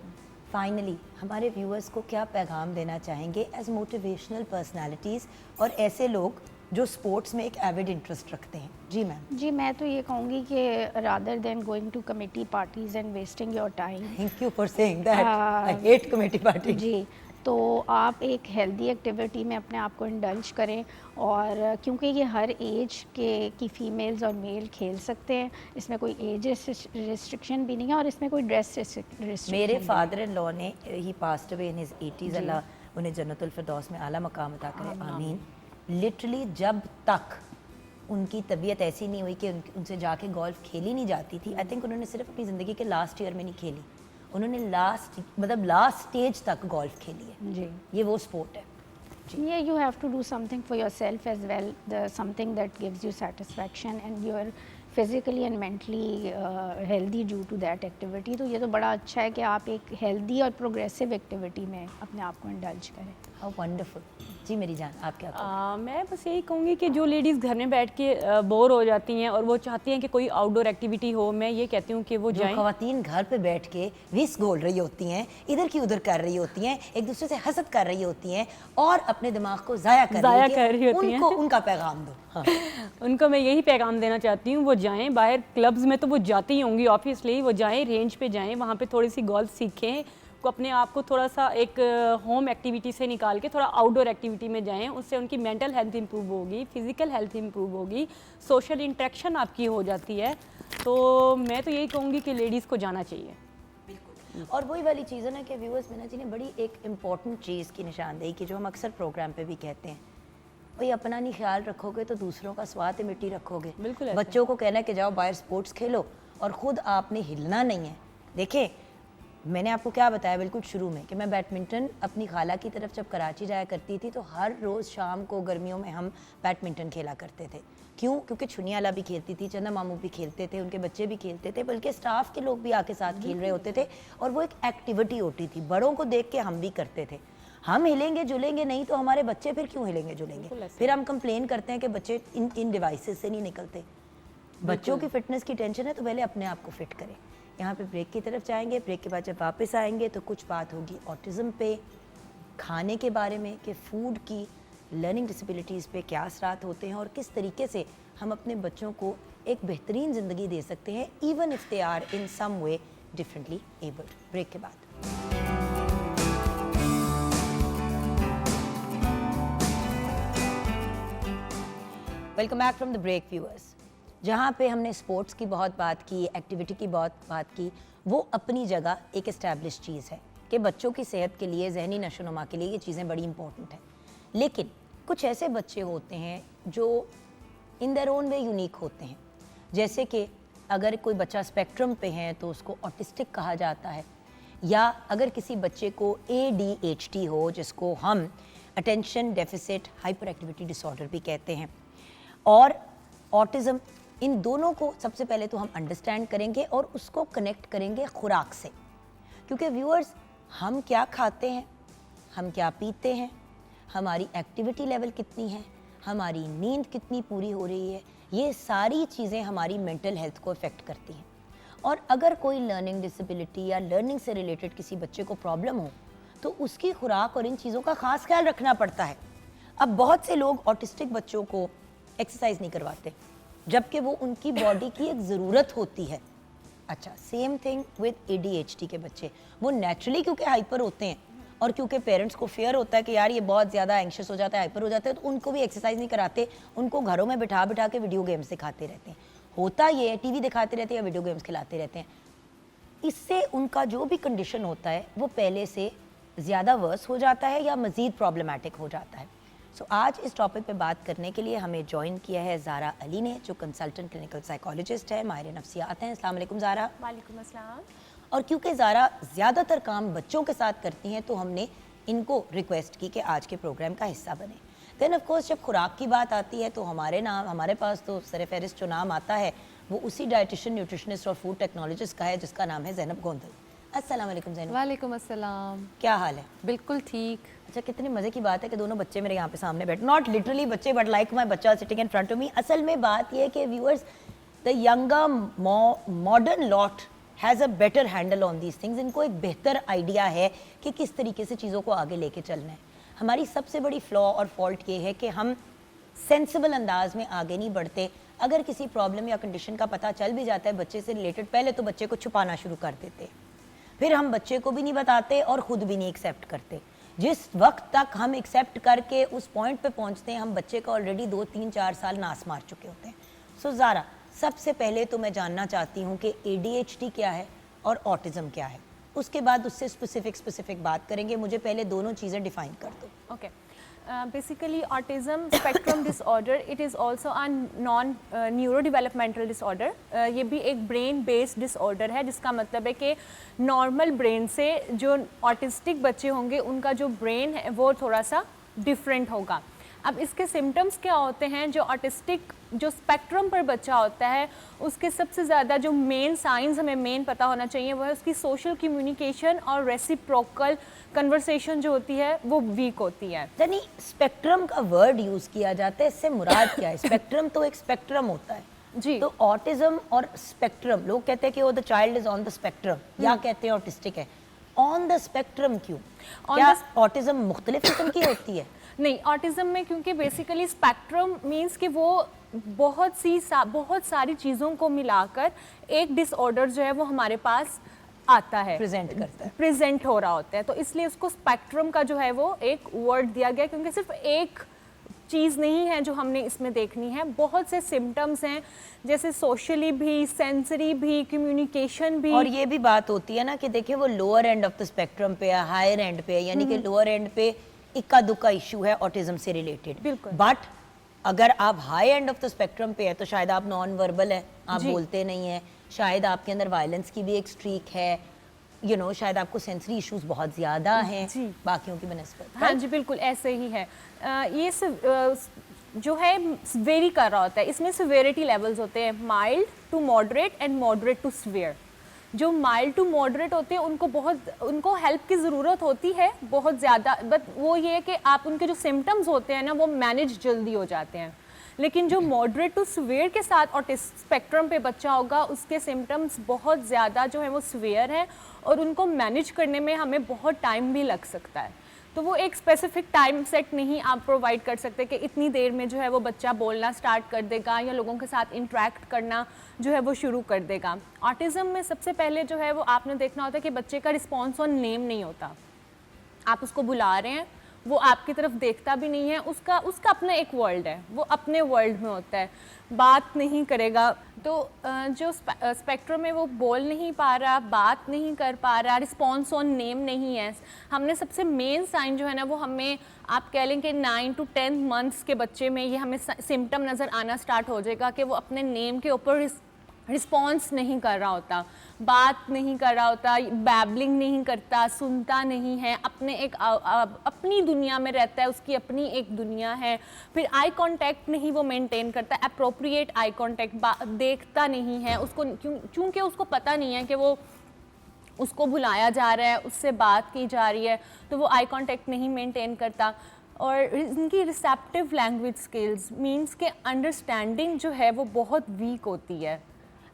Finally, हमारे व्यूअर्स को क्या पैगाम देना चाहेंगे एज मोटिवेशनल पर्सनालिटीज़ और ऐसे लोग जो स्पोर्ट्स में एक एविड इंटरेस्ट रखते हैं? जी मैम। जी मैं तो ये कहूँगी कि rather than going to committee parties and wasting your time, thank you for saying that. I hate committee party. जी, तो आप एक हेल्दी एक्टिविटी में अपने आप को इंडल्ज करें, और क्योंकि ये हर एज के की फ़ीमेल्स और मेल खेल सकते हैं, इसमें कोई एज रिस्ट्रिक्शन भी नहीं है और इसमें कोई ड्रेस रिस्ट्रिक्शन। मेरे फादर इन लॉ ने, ही passed away in his 80s, अल्लाह उन्हें जन्नतुल फिरदौस में आला मकाम अता करे, आमीन। लिटरली जब तक उनकी तबीयत ऐसी नहीं हुई कि उनसे जाके गोल्फ खेली नहीं जाती थी, आई थिंक उन्होंने सिर्फ अपनी ज़िंदगी के लास्ट ईयर में नहीं खेली, उन्होंने लास्ट स्टेज तक गोल्फ खेली है। जी, ये वो स्पोर्ट है। yeah, you have to do something for yourself as well, something that gives you satisfaction and you are physically and mentally healthy due to that activity। तो ये तो बड़ा अच्छा है कि आप एक healthy और progressive activity में अपने आप को indulge करें। How wonderful. जी मेरी जान, आप क्या कहोगे? मैं बस यही कहूँगी कि जो लेडीज़ घर में बैठ के बोर हो जाती हैं और वो चाहती हैं कि कोई आउटडोर एक्टिविटी हो, मैं ये कहती हूँ कि वो जो जाएं। खवातीन घर पे बैठ के विस्क घोल रही होती हैं, इधर की उधर कर रही होती हैं, एक दूसरे से हसद कर रही होती हैं और अपने दिमाग को ज़ाया कर रही होती हैं, उनको उनका पैगाम दो। हाँ। उनको मैं यही पैगाम देना चाहती हूँ, वो जाएं बाहर, क्लब्स में तो वो जाती ही होंगी ऑब्वियसली, वो जाएं रेंज पे जाएं, वहाँ पे थोड़ी सी गोल्फ सीखें, को अपने आप को थोड़ा सा एक होम एक्टिविटी से निकाल के थोड़ा आउटडोर एक्टिविटी में जाएं। उससे उनकी मेंटल हेल्थ इंप्रूव होगी, फिजिकल हेल्थ इंप्रूव होगी, सोशल इंटरेक्शन आपकी हो जाती है। तो मैं तो यही कहूँगी कि लेडीज़ को जाना चाहिए। और वही वाली चीज़ है ना कि व्यूअर्स मीना जी ने बड़ी एक इम्पॉर्टेंट चीज़ की निशानदेही की, जो हम अक्सर प्रोग्राम पे भी कहते हैं, भाई अपना नहीं ख्याल रखोगे तो दूसरों का स्वाद मिट्टी रखोगे। बिल्कुल ऐसा। बच्चों को कहना है कि जाओ बाहर स्पोर्ट्स खेलो और ख़ुद आपने हिलना नहीं है। देखें मैंने आपको क्या बताया बिल्कुल शुरू में कि मैं बैडमिंटन अपनी खाला की तरफ जब कराची जाया करती थी तो हर रोज़ शाम को गर्मियों में हम बैडमिंटन खेला करते थे। क्यों? क्योंकि छुनियाला भी खेलती थी, चंदा मामू भी खेलते थे, उनके बच्चे भी खेलते थे, बल्कि स्टाफ के लोग भी आके साथ खेल रहे होते थे और वो एक एक्टिविटी होती थी। बड़ों को देख के हम भी करते थे। हम हिलेंगे जुलेंगे नहीं तो हमारे बच्चे फिर क्यों हिलेंगे जुलेंगे? फिर हम कंप्लेन करते हैं कि बच्चे इन डिवाइसेस से नहीं निकलते। बच्चों की फिटनेस की टेंशन है तो पहले अपने आप को फिट करें। यहाँ पे ब्रेक की तरफ जाएंगे, ब्रेक के बाद जब वापस आएंगे तो कुछ बात होगी ऑटिज़म पे, खाने के बारे में कि फूड की लर्निंग डिसेबिलिटीज़ पे क्या असरात होते हैं और किस तरीके से हम अपने बच्चों को एक बेहतरीन ज़िंदगी दे सकते हैं even if they are in some way differently abled. Break के बाद welcome back from the break viewers. जहाँ पे हमने स्पोर्ट्स की बहुत बात की, एक्टिविटी की बहुत बात की, वो अपनी जगह एक इस्टेब्लिश चीज़ है कि बच्चों की सेहत के लिए, जहनी नशोनुमा के लिए ये चीज़ें बड़ी इंपॉर्टेंट हैं। लेकिन कुछ ऐसे बच्चे होते हैं जो in their own way unique होते हैं। जैसे कि अगर कोई बच्चा स्पेक्ट्रम पे है तो उसको ऑटिस्टिक कहा जाता है, या अगर किसी बच्चे को ADHD हो जिसको हम attention deficit hyper activity disorder भी कहते हैं, और ऑटिज़म इन दोनों को सबसे पहले तो हम अंडरस्टैंड करेंगे और उसको कनेक्ट करेंगे खुराक से, क्योंकि व्यूअर्स, हम क्या खाते हैं, हम क्या पीते हैं, हमारी एक्टिविटी लेवल कितनी है, हमारी नींद कितनी पूरी हो रही है, ये सारी चीज़ें हमारी मेंटल हेल्थ को इफ़ेक्ट करती हैं। और अगर कोई लर्निंग डिसेबिलिटी या लर्निंग से रिलेटेड किसी बच्चे को प्रॉब्लम हो तो उसकी खुराक और इन चीज़ों का खास ख्याल रखना पड़ता है। अब बहुत से लोग ऑटिस्टिक बच्चों को एक्सरसाइज नहीं करवाते, जबकि वो उनकी बॉडी की एक ज़रूरत होती है। अच्छा, सेम थिंग विद ADHD के बच्चे, वो नेचुरली क्योंकि हाइपर होते हैं और क्योंकि पेरेंट्स को फेयर होता है कि यार ये बहुत ज़्यादा एंग्शियस हो जाता है, हाइपर हो जाता है, तो उनको भी एक्सरसाइज नहीं कराते, उनको घरों में बिठा बिठा के वीडियो गेम्स दिखाते रहते हैं। होता ये टीवी दिखाते रहते हैं या वीडियो गेम्स खिलाते रहते हैं। इससे उनका जो भी कंडीशन होता है वो पहले से ज़्यादा वर्स हो जाता है या मज़ीद प्रॉब्लमेटिक हो जाता है। सो आज इस टॉपिक पे बात करने के लिए हमें ज्वाइन किया है ज़ारा अली ने, जो कंसल्टेंट क्लिनिकल साइकोलॉजिस्ट है, माहिर नफ्सियात हैं। अस्सलाम वालेकुम ज़ारा। वालेकुम अस्सलाम। और क्योंकि ज़ारा ज़्यादातर काम बच्चों के साथ करती हैं तो हमने इनको रिक्वेस्ट की कि आज के प्रोग्राम का हिस्सा बने। देन ऑफ कोर्स जब खुराक की बात आती है तो हमारे पास तो सर फहरिस्त जो नाम आता है वो उसी डाइटिशियन, न्यूट्रिशनिस्ट और फूड टेक्नोलॉजिस्ट का है, जिसका नाम है ज़ैनब गोंदल। अस्सलाम वालेकुम ज़ैनब। वालेकुम अस्सलाम। क्या हाल है? बिल्कुल ठीक। अच्छा, कितने मज़े की बात है कि दोनों बच्चे मेरे यहाँ पे सामने बैठे, नॉट लिटरली बच्चे बट लाइक माई बच्चा sitting in front of me. असल में बात यह है कि viewers, the younger modern lot has a better handle on these things. इनको एक बेहतर आइडिया है कि किस तरीके से चीज़ों को आगे लेके चलना है। हमारी सबसे बड़ी फ्लॉ और फॉल्ट ये है कि हम सेंसिबल अंदाज में आगे नहीं बढ़ते। अगर किसी प्रॉब्लम या कंडीशन का पता चल भी जाता है बच्चे से रिलेटेड, पहले तो बच्चे को छुपाना शुरू कर देते, फिर हम बच्चे को भी नहीं बताते और ख़ुद भी नहीं एक्सेप्ट करते। जिस वक्त तक हम एक्सेप्ट करके उस पॉइंट पे पहुंचते हैं, हम बच्चे का ऑलरेडी 2, 3, 4 साल नास मार चुके होते हैं। सो ज़ारा, सबसे पहले तो मैं जानना चाहती हूँ कि ADHD क्या है और ऑटिज़म क्या है, उसके बाद उससे स्पेसिफिक बात करेंगे। मुझे पहले दोनों चीज़ें डिफाइन कर दो। Okay. Basically autism spectrum disorder, it is also a non neuro developmental disorder. ये भी एक ब्रेन बेस्ड डिसऑर्डर है, जिसका मतलब है कि नॉर्मल ब्रेन से जो ऑटिस्टिक बच्चे होंगे उनका जो ब्रेन है वो थोड़ा सा डिफरेंट होगा। अब इसके सिम्टम्स क्या होते हैं? जो ऑटिस्टिक जो स्पेक्ट्रम पर बच्चा होता है उसके सबसे ज़्यादा जो मेन साइंस हमें मेन पता होना चाहिए वो है उसकी सोशल कम्युनिकेशन और रेसिप्रोकल कन्वर्सेशन जो होती है वो वीक होती है। यानी स्पेक्ट्रम का वर्ड यूज़ किया जाता है, इससे मुराद क्या है? स्पेक्ट्रम तो एक स्पेक्ट्रम होता है जी। तो ऑटिज्म और स्पेक्ट्रम, लोग कहते हैं कि वो the child is on the spectrum, या कहते हैं ऑटिस्टिक है। ऑन द स्पेक्ट्रम क्यों? क्या ऑटिज्म मुख्तलिफ किस्म की होती है? नहीं, ऑटिज्म में क्योंकि बेसिकली स्पेक्ट्रम मींस कि वो बहुत सारी चीज़ों को मिलाकर एक डिसऑर्डर जो है वो हमारे पास आता है, प्रेजेंट हो रहा होता है। तो इसलिए उसको स्पेक्ट्रम का जो है वो एक वर्ड दिया गया, क्योंकि सिर्फ एक चीज़ नहीं है जो हमने इसमें देखनी है, बहुत से सिम्टम्स हैं, जैसे सोशली भी, सेंसरी भी, कम्युनिकेशन भी। और ये भी बात होती है ना कि देखिए वो lower and of the spectrum पे है, हायर एंड पे है, यानी कि लोअर एंड पे इक्का दुक्का इशू है ऑटिज्म से रिलेटेड। बिल्कुल। बट अगर आप high and of the spectrum पे है तो शायद आप नॉन वर्बल है, आप बोलते नहीं है, शायद आपके अंदर वायलेंस की भी एक स्ट्रीक है, शायद आपको सेंसरी इश्यूज बहुत ज़्यादा हैं बाकियों की बनस्बत। हाँ जी, बिल्कुल ऐसे ही है। ये जो है वेरी कर रहा होता है, इसमें सिवियरिटी लेवल्स होते हैं, mild to moderate and moderate to severe. जो माइल्ड टू मॉडरेट होते हैं उनको हेल्प की ज़रूरत होती है बहुत ज़्यादा, बट वो ये है कि आप उनके जो सिम्टम्स होते हैं ना वो मैनेज जल्दी हो जाते हैं। लेकिन जो मॉडरेट टू सिवियर के साथ ऑटिस्टिक स्पेक्ट्रम पे बच्चा होगा उसके सिम्टम्स बहुत ज़्यादा जो है वो सिवियर हैं और उनको मैनेज करने में हमें बहुत टाइम भी लग सकता है। तो वो एक स्पेसिफिक टाइम सेट नहीं आप प्रोवाइड कर सकते कि इतनी देर में जो है वो बच्चा बोलना स्टार्ट कर देगा या लोगों के साथ इंटरेक्ट करना जो है वो शुरू कर देगा। ऑटिज़म में सबसे पहले जो है वो आपने देखना होता है कि बच्चे का रिस्पॉन्स ऑन नेम नहीं होता। आप उसको बुला रहे हैं, वो आपकी तरफ देखता भी नहीं है, उसका अपना एक वर्ल्ड है, वो अपने वर्ल्ड में होता है, बात नहीं करेगा। तो जो स्पेक्ट्रम में वो बोल नहीं पा रहा, बात नहीं कर पा रहा, रिस्पॉन्स ऑन नेम नहीं है। हमने सबसे मेन साइन जो है ना वो हमें आप कह लें कि 9 to 10 मंथ्स के बच्चे में ये हमें सिम्टम नज़र आना स्टार्ट हो जाएगा कि वो अपने नेम के ऊपर रिस्पॉन्स नहीं कर रहा होता, बात नहीं कर रहा होता, बैबलिंग नहीं करता, सुनता नहीं है, अपने एक अपनी दुनिया में रहता है, उसकी अपनी एक दुनिया है। फिर आई कांटेक्ट नहीं वो मेंटेन करता, अप्रोप्रिएट आई कांटेक्ट देखता नहीं है उसको, क्योंकि उसको पता नहीं है कि वो उसको बुलाया जा रहा है, उससे बात की जा रही है, तो वो आई कांटेक्ट नहीं मेंटेन करता। और इनकी रिसेप्टिव लैंग्वेज स्किल्स मींस के अंडरस्टैंडिंग जो है वो बहुत वीक होती है।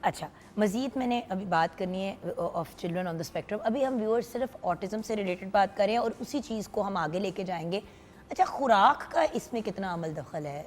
अच्छा, मज़ीद मैंने अभी बात करनी है of children on the spectrum. अभी हम व्यूअर्स सिर्फ ऑटिज़म से रिलेटेड बात कर रहे हैं और उसी चीज़ को हम आगे लेके जाएंगे। अच्छा, खुराक का इसमें कितना अमल दखल है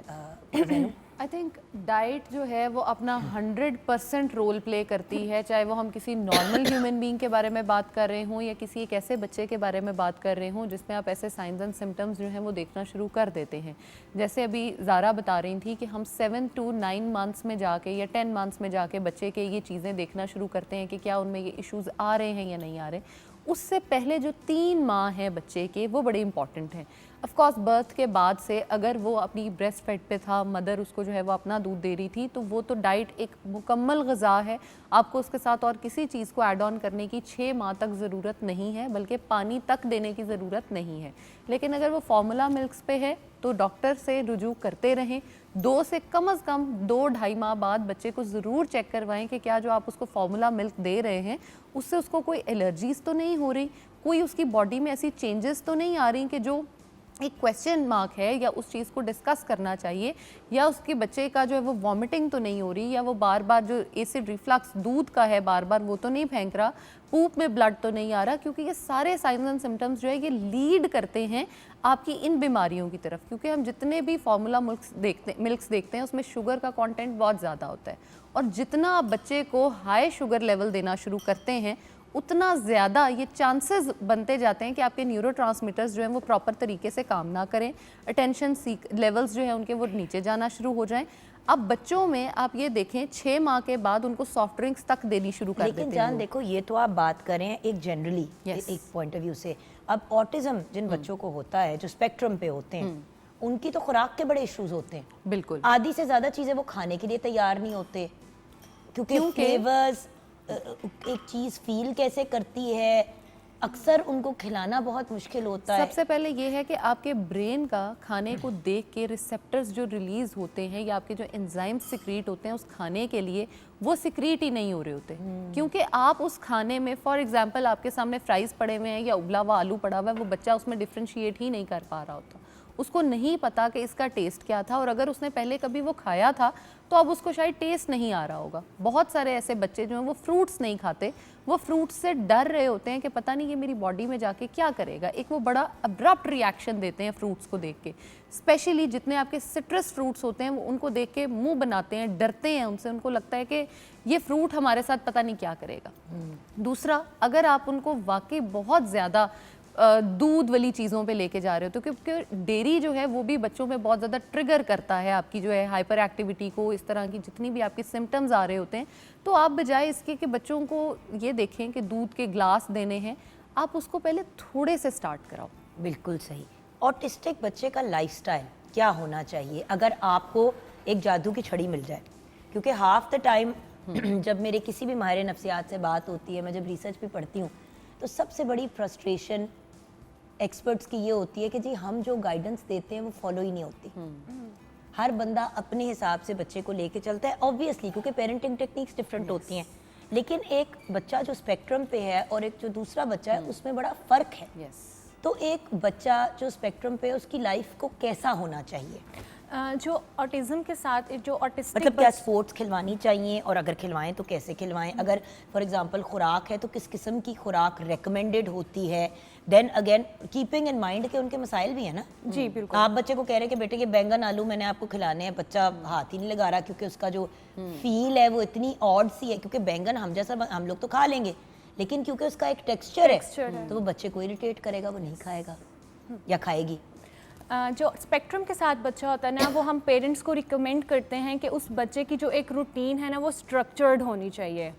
ज़ैनू? आई थिंक डाइट जो है वो अपना 100% रोल प्ले करती है, चाहे वो हम किसी नॉर्मल ह्यूमन बीइंग के बारे में बात कर रहे हों या किसी एक ऐसे बच्चे के बारे में बात कर रहे हों जिसमें आप ऐसे साइंस एंड सिम्टम्स जो हैं वो देखना शुरू कर देते हैं। जैसे अभी ज़ारा बता रही थी कि हम 7 to 9 मंथ्स में जाके या 10 मंथ्स में जाके बच्चे के ये चीज़ें देखना शुरू करते हैं कि क्या उनमें ये इश्यूज़ आ रहे हैं या नहीं आ रहे। उससे पहले जो 3 माह हैं बच्चे के वो बड़े इंपॉर्टेंट हैं। ऑफ कोर्स बर्थ के बाद से अगर वो अपनी ब्रेस्ट फीड पे था, मदर उसको जो है वो अपना दूध दे रही थी, तो वो तो डाइट एक मुकम्मल ग़िज़ा है, आपको उसके साथ और किसी चीज़ को ऐड ऑन करने की 6 माह तक ज़रूरत नहीं है, बल्कि पानी तक देने की ज़रूरत नहीं है। लेकिन अगर वो फार्मूला मिल्क्स पे है तो डॉक्टर से रुजू करते रहें। 2 से कम 2-2.5 माह बाद बच्चे को ज़रूर चेक करवाएं कि क्या जो आप उसको फार्मूला मिल्क दे रहे हैं उससे उसको कोई एलर्जीज़ तो नहीं हो रही, कोई उसकी बॉडी में ऐसी चेंजेस तो नहीं आ रही कि जो एक क्वेश्चन मार्क है, या उस चीज़ को डिस्कस करना चाहिए, या उसके बच्चे का जो है वो वॉमिटिंग तो नहीं हो रही, या वो बार बार जो एसिड रिफ्लक्स दूध का है बार बार वो तो नहीं फेंक रहा, पूप में ब्लड तो नहीं आ रहा। क्योंकि ये सारे साइंस एंड सिम्टम्स जो है ये लीड करते हैं आपकी इन बीमारियों की तरफ। क्योंकि हम जितने भी फार्मूला मिल्क्स देखते हैं उसमें शुगर का कंटेंट बहुत ज़्यादा होता है, और जितना आप बच्चे को हाई शुगर लेवल देना शुरू करते हैं उतना ज़्यादा ये चांसेस बनते जाते हैं कि आपके न्यूरोट्रांसमीटर्स जो हैं वो प्रॉपर तरीके से काम ना करें, अटेंशन लेवल्स जो है उनके वो नीचे जाना शुरू हो जाएं। अब बच्चों में आप ये देखें 6 माह के बाद उनको सॉफ्ट ड्रिंक्स तक देनी शुरू कर देते हैं। लेकिन जान देखो, ये तो आप बात कर रहे हैं एक जनरली एक पॉइंट ऑफ व्यू से। अब ऑटिज्म जिन बच्चों को होता है जो स्पेक्ट्रम पे होते हैं उनकी तो खुराक के बड़े इश्यूज होते हैं। बिल्कुल, आधी से ज़्यादा चीज़ें वो खाने के लिए तैयार नहीं होते, क्योंकि फ्लेवर्स एक चीज़ फील कैसे करती है अक्सर उनको खिलाना बहुत मुश्किल होता है। सबसे पहले ये है कि आपके ब्रेन का खाने को देख के रिसेप्टर्स जो रिलीज होते हैं या आपके जो एंजाइम्स सिक्रीट होते हैं उस खाने के लिए, वो सिक्रीट ही नहीं हो रहे होते। क्योंकि आप उस खाने में फॉर एग्जांपल आपके सामने फ्राइज़ पड़े हुए हैं या उबला हुआ आलू पड़ा हुआ है, वो बच्चा उसमें डिफ्रेंशिएट ही नहीं कर पा रहा होता, उसको नहीं पता कि इसका टेस्ट क्या था, और अगर उसने पहले कभी वो खाया था तो अब उसको शायद टेस्ट नहीं आ रहा होगा। बहुत सारे ऐसे बच्चे जो हैं वो फ्रूट्स नहीं खाते, वो फ्रूट्स से डर रहे होते हैं कि पता नहीं ये मेरी बॉडी में जाके क्या करेगा। एक वो बड़ा अब्रप्ट रिएक्शन देते हैं फ्रूट्स को देख के। स्पेशली जितने आपके सिट्रस फ्रूट्स होते हैं वो उनको देख के मुंह बनाते हैं, डरते हैं उनसे, उनको लगता है कि ये फ्रूट हमारे साथ पता नहीं क्या करेगा। दूसरा, अगर आप उनको वाकई बहुत ज़्यादा दूध वाली चीज़ों पे लेके जा रहे हो तो क्योंकि डेयरी जो है वो भी बच्चों में बहुत ज़्यादा ट्रिगर करता है आपकी जो है हाइपर एक्टिविटी को, इस तरह की जितनी भी आपके सिम्टम्स आ रहे होते हैं। तो आप बजाय इसके कि बच्चों को ये देखें कि दूध के ग्लास देने हैं, आप उसको पहले थोड़े से स्टार्ट कराओ। बिल्कुल सही। ऑटिस्टिक बच्चे का लाइफस्टाइल क्या होना चाहिए अगर आपको एक जादू की छड़ी मिल जाए? क्योंकि हाफ द टाइम जब मेरे किसी भी माहिर नफ्सियात से बात होती है, मैं जब रिसर्च भी पढ़ती हूँ, तो सबसे बड़ी फ्रस्ट्रेशन एक्सपर्ट्स की ये होती है कि जी हम जो गाइडेंस देते हैं वो फॉलो ही नहीं होती। हर बंदा अपने हिसाब से बच्चे को लेके चलता है, ऑब्वियसली क्योंकि पेरेंटिंग टेक्निक्स डिफरेंट होती हैं। लेकिन एक बच्चा जो स्पेक्ट्रम पे है और एक जो दूसरा बच्चा है उसमें बड़ा फ़र्क है। तो एक बच्चा जो स्पेक्ट्रम पे है उसकी लाइफ को कैसा होना चाहिए? जो ऑटिज़म के साथ जो ऑटिस्टिक मतलब क्या स्पोर्ट्स खिलवानी चाहिए, और अगर खिलवाएं तो कैसे खिलवाएं? अगर फॉर एग्जांपल खुराक है तो किस किस्म की खुराक रेकमेंडेड होती है? Then again keeping in mind के उनके मसाइल भी है ना। जी बिल्कुल। आप बच्चे को कह रहे हैं कि बेटे ये बैंगन आलू मैंने आपको खिलाने हैं, बच्चा हाथ ही नहीं लगा रहा क्योंकि उसका जो फील है वो इतनी ऑड सी है। क्योंकि बैंगन हम जैसा हम लोग तो खा लेंगे, लेकिन क्योंकि उसका एक टेक्सचर है तो वो बच्चे को इरिटेट करेगा, वो नहीं खाएगा या खाएगी। जो स्पेक्ट्रम के साथ बच्चा होता है ना, वो हम पेरेंट्स को रिकमेंड करते हैं कि उस बच्चे की जो एक रूटीन है ना वो स्ट्रक्चर्ड होनी चाहिए।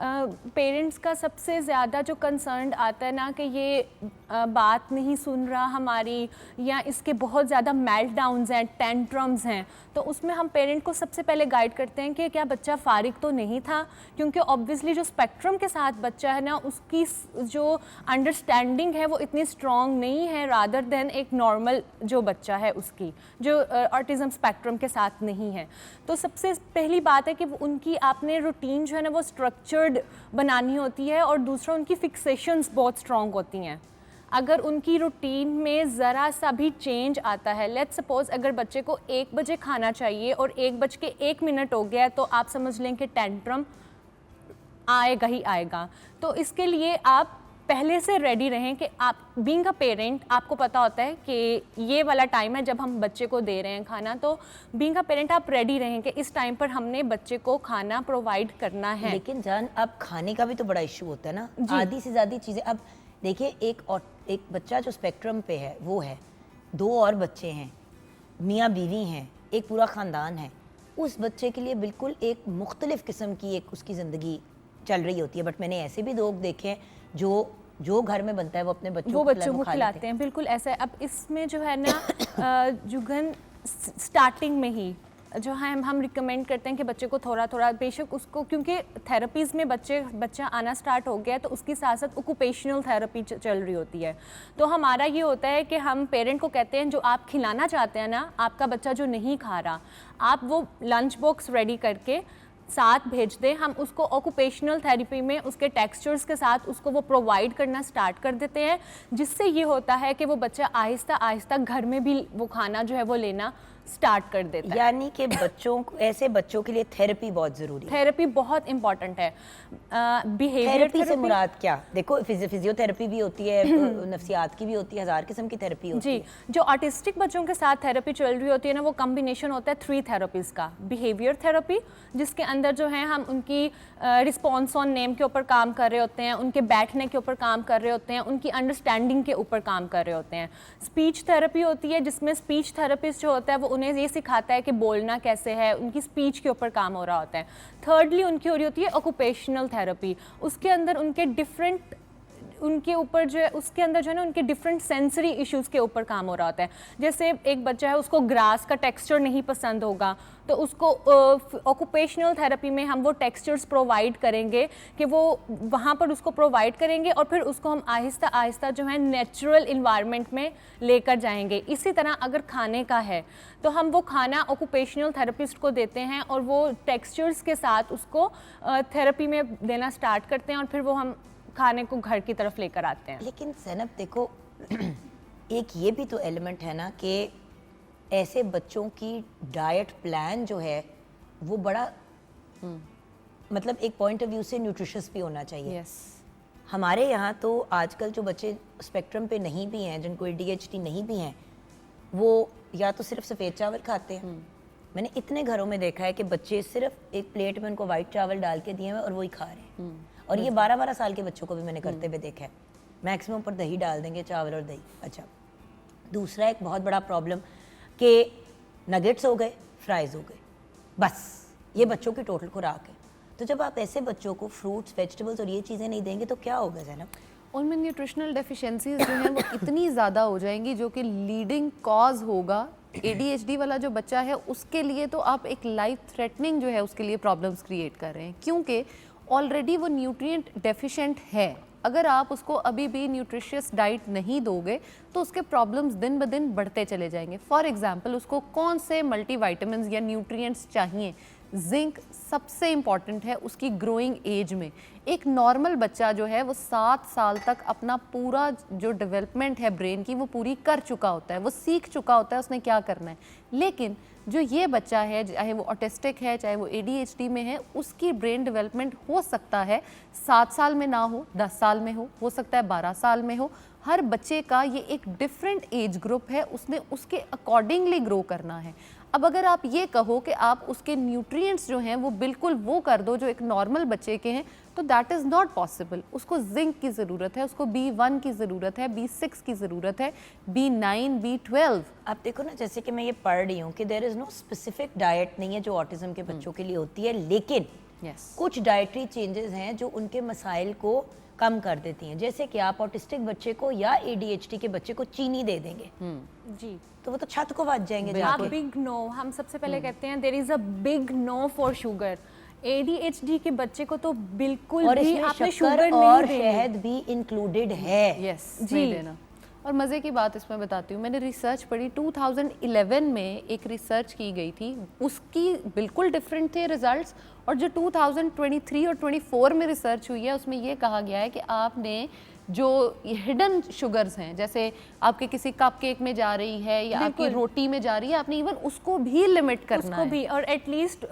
पेरेंट्स का सबसे ज़्यादा जो कंसर्न आता है ना कि ये बात नहीं सुन रहा हमारी, या इसके बहुत ज़्यादा मेल्ट डाउन्स हैं, टेंट्रम्स हैं, तो उसमें हम पेरेंट को सबसे पहले गाइड करते हैं कि क्या बच्चा फारिग तो नहीं था, क्योंकि ऑब्वियसली जो स्पेक्ट्रम के साथ बच्चा है ना, उसकी जो अंडरस्टैंडिंग है वो इतनी स्ट्रॉन्ग नहीं है रादर देन एक नॉर्मल जो बच्चा है उसकी, जो ऑटिज़म स्पेक्ट्रम के साथ नहीं है। तो सबसे पहली बात है कि उनकी आपने रूटीन जो है ना वो स्ट्रक्चर्ड बनानी होती है, और दूसरा उनकी फिक्सेशंस बहुत स्ट्रॉन्ग होती हैं। अगर उनकी रूटीन में ज़रा सा भी चेंज आता है, लेट्स सपोज अगर बच्चे को 1 बजे खाना चाहिए और 1:01 हो गया है, तो आप समझ लें कि टेंट्रम आएगा ही आएगा। तो इसके लिए आप पहले से रेडी रहें कि आप बीइंग अ पेरेंट, आपको पता होता है कि ये वाला टाइम है जब हम बच्चे को दे रहे हैं खाना, तो बीइंग अ पेरेंट आप रेडी रहें कि इस टाइम पर हमने बच्चे को खाना प्रोवाइड करना है। लेकिन जान, अब खाने का भी तो बड़ा इशू होता है ना, आधी से ज़्यादा चीज़ें। अब देखिए, एक बच्चा जो स्पेक्ट्रम पे है वो है, 2 और बच्चे हैं, मियाँ बीवी हैं, एक पूरा ख़ानदान है, उस बच्चे के लिए बिल्कुल एक मुख्तलिफ़ किस्म की एक उसकी ज़िंदगी चल रही होती है। बट मैंने ऐसे भी लोग देखे हैं जो घर में बनता है वो अपने बच्चों को खिलाते हैं। बिल्कुल ऐसा है। अब इसमें जो है ना जुगन स्टार्टिंग में ही जो है हम रिकमेंड करते हैं कि बच्चे को थोड़ा थोड़ा, बेशक उसको, क्योंकि थेरेपीज़ में बच्चा आना स्टार्ट हो गया है, तो उसकी साथ साथ ऑक्यूपेशनल थेरेपी चल रही होती है। तो हमारा ये होता है कि हम पेरेंट को कहते हैं जो आप खिलाना चाहते हैं ना, आपका बच्चा जो नहीं खा रहा, आप वो लंच बॉक्स रेडी करके साथ भेज दें। हम उसको ऑक्यूपेशनल थेरेपी में उसके टेक्सचर्स के साथ उसको वो प्रोवाइड करना स्टार्ट कर देते हैं, जिससे ये होता है कि वो बच्चा आहिस्ता आहिस्ता घर में भी वो खाना जो है वो लेना स्टार्ट कर देता है। यानी कि ऐसे बच्चों के लिए थेरेपी बहुत ज़रूरी है। थेरेपी बहुत इंपॉर्टेंट है। बिहेवियर थेरेपी से मुराद क्या? देखो, फिजियोथेरेपी भी होती है, नफ्सियात की भी होती है, 1000 किस्म की थेरेपी होती है। जी, जो ऑटिस्टिक बच्चों के साथ थेरेपी चल रही होती है ना, वो कम्बिनेशन होता है 3 थेरेपीज़ का। बिहेवियर थेरेपी, जिसके अंदर जो है हम उनकी रिस्पॉन्स ऑन नेम के ऊपर काम कर रहे होते हैं, उनके बैठने के ऊपर काम कर रहे होते हैं, उनकी अंडरस्टैंडिंग के ऊपर काम कर रहे होते हैं। स्पीच थेरेपी होती है, जिसमें स्पीच थेरेपिस्ट जो होता है वो उन्हें ये सिखाता है कि बोलना कैसे है, उनकी स्पीच के ऊपर काम हो रहा होता है। थर्डली उनकी हो रही होती है ऑक्यूपेशनल थेरेपी, उसके अंदर उनके डिफरेंट उनके ऊपर जो है उसके अंदर जो है ना उनके डिफरेंट सेंसरी इश्यूज़ के ऊपर काम हो रहा होता है। जैसे एक बच्चा है, उसको ग्रास का टेक्सचर नहीं पसंद होगा, तो उसको ऑक्यूपेशनल थेरेपी में हम वो टेक्सचर्स प्रोवाइड करेंगे कि वो वहाँ पर उसको प्रोवाइड करेंगे, और फिर उसको हम आहिस्ता आहिस्ता जो है नेचुरल इन्वायरमेंट में लेकर जाएंगे। इसी तरह अगर खाने का है तो हम वो खाना ऑक्यूपेशनल थेरेपिस्ट को देते हैं, और वो टेक्सचर्स के साथ उसको थेरेपी में देना स्टार्ट करते हैं, और फिर वो हम खाने को घर की तरफ लेकर आते हैं। लेकिन ज़ैनब देखो, एक ये भी तो एलिमेंट है ना कि ऐसे बच्चों की डाइट प्लान जो है वो बड़ा मतलब एक पॉइंट ऑफ व्यू से न्यूट्रिशियस भी होना चाहिए। हमारे यहाँ तो आजकल जो बच्चे स्पेक्ट्रम पे नहीं भी हैं, जिनको ADHD नहीं भी हैं, वो या तो सिर्फ सफ़ेद चावल खाते हैं। मैंने इतने घरों में देखा है कि बच्चे सिर्फ एक प्लेट में उनको वाइट चावल डाल के दिए हुए और वही खा रहे हैं। और ये 12-12 साल के बच्चों को भी मैंने करते हुए देखा है। मैक्सिमम ऊपर दही डाल देंगे, चावल और दही। अच्छा, दूसरा एक बहुत बड़ा प्रॉब्लम कि नगेट्स हो गए, फ्राइज़ हो गए, बस ये बच्चों की टोटल खुराक है। तो जब आप ऐसे बच्चों को फ्रूट्स, वेजिटेबल्स और ये चीज़ें नहीं देंगे तो क्या होगा ज़ैनब? उनमें न्यूट्रिशनल डेफिशिएंसीज जो हैं वो इतनी ज़्यादा हो जाएंगी, जो कि लीडिंग कॉज होगा ADHD वाला जो बच्चा है उसके लिए। तो आप एक लाइफ थ्रेटनिंग जो है उसके लिए प्रॉब्लम्स क्रिएट कर रहे हैं, क्योंकि ऑलरेडी वो न्यूट्रिएंट डेफिशिएंट है। अगर आप उसको अभी भी न्यूट्रिशियस डाइट नहीं दोगे तो उसके प्रॉब्लम्स दिन ब दिन बढ़ते चले जाएंगे। फॉर एग्जांपल, उसको कौन से मल्टीविटामिन्स या न्यूट्रिएंट्स चाहिए? जिंक सबसे इम्पॉर्टेंट है उसकी ग्रोइंग एज में। एक नॉर्मल बच्चा जो है वो 7 साल तक अपना पूरा जो डेवलपमेंट है ब्रेन की वो पूरी कर चुका होता है, वो सीख चुका होता है उसने क्या करना है। लेकिन जो ये बच्चा है, चाहे वो ऑटिस्टिक है चाहे वो ADHD में है, उसकी ब्रेन डेवलपमेंट हो सकता है 7 साल में ना हो, 10 साल में हो सकता है 12 साल में हो। हर बच्चे का ये एक डिफरेंट एज ग्रुप है, उसने उसके अकॉर्डिंगली ग्रो करना है। अब अगर आप ये कहो कि आप उसके न्यूट्रिएंट्स जो हैं वो बिल्कुल वो कर दो जो एक नॉर्मल बच्चे के हैं, तो दैट इज़ नॉट पॉसिबल। उसको जिंक की ज़रूरत है, उसको B1 की ज़रूरत है, B6 की ज़रूरत है, B9, B12। आप देखो ना, जैसे कि मैं ये पढ़ रही हूँ कि there is no specific diet नहीं है जो ऑटिज़म के बच्चों के लिए होती है, लेकिन Yes. कुछ डाइटरी चेंजेस हैं जो उनके मसाइल को कम कर देती हैं, जैसे कि आप ऑटिस्टिक बच्चे को या ADHD के बच्चे को चीनी दे देंगे जी तो वो तो छत को बच जाएंगे आप जाके। बिग नो, हम सबसे पहले कहते हैं there is a big no for sugar. ADHD के बच्चे को तो बिल्कुल और भी इसमें आपने शक्कर शुगर और नहीं देनी। शहद भी इंक्लूडेड है। यस जी। नहीं देना। और मज़े की बात इसमें बताती हूँ, मैंने रिसर्च पढ़ी 2011 में, एक रिसर्च की गई थी, उसकी बिल्कुल डिफरेंट थे रिजल्ट्स, और जो 2023 और 24 में रिसर्च हुई है उसमें ये कहा गया है कि आपने जो हिडन शुगर्स हैं, जैसे आपके किसी कप केक में जा रही है या आपकी रोटी में जा रही है, आपने इवन उसको भी लिमिट करना उसको है। भी, और एटलीस्ट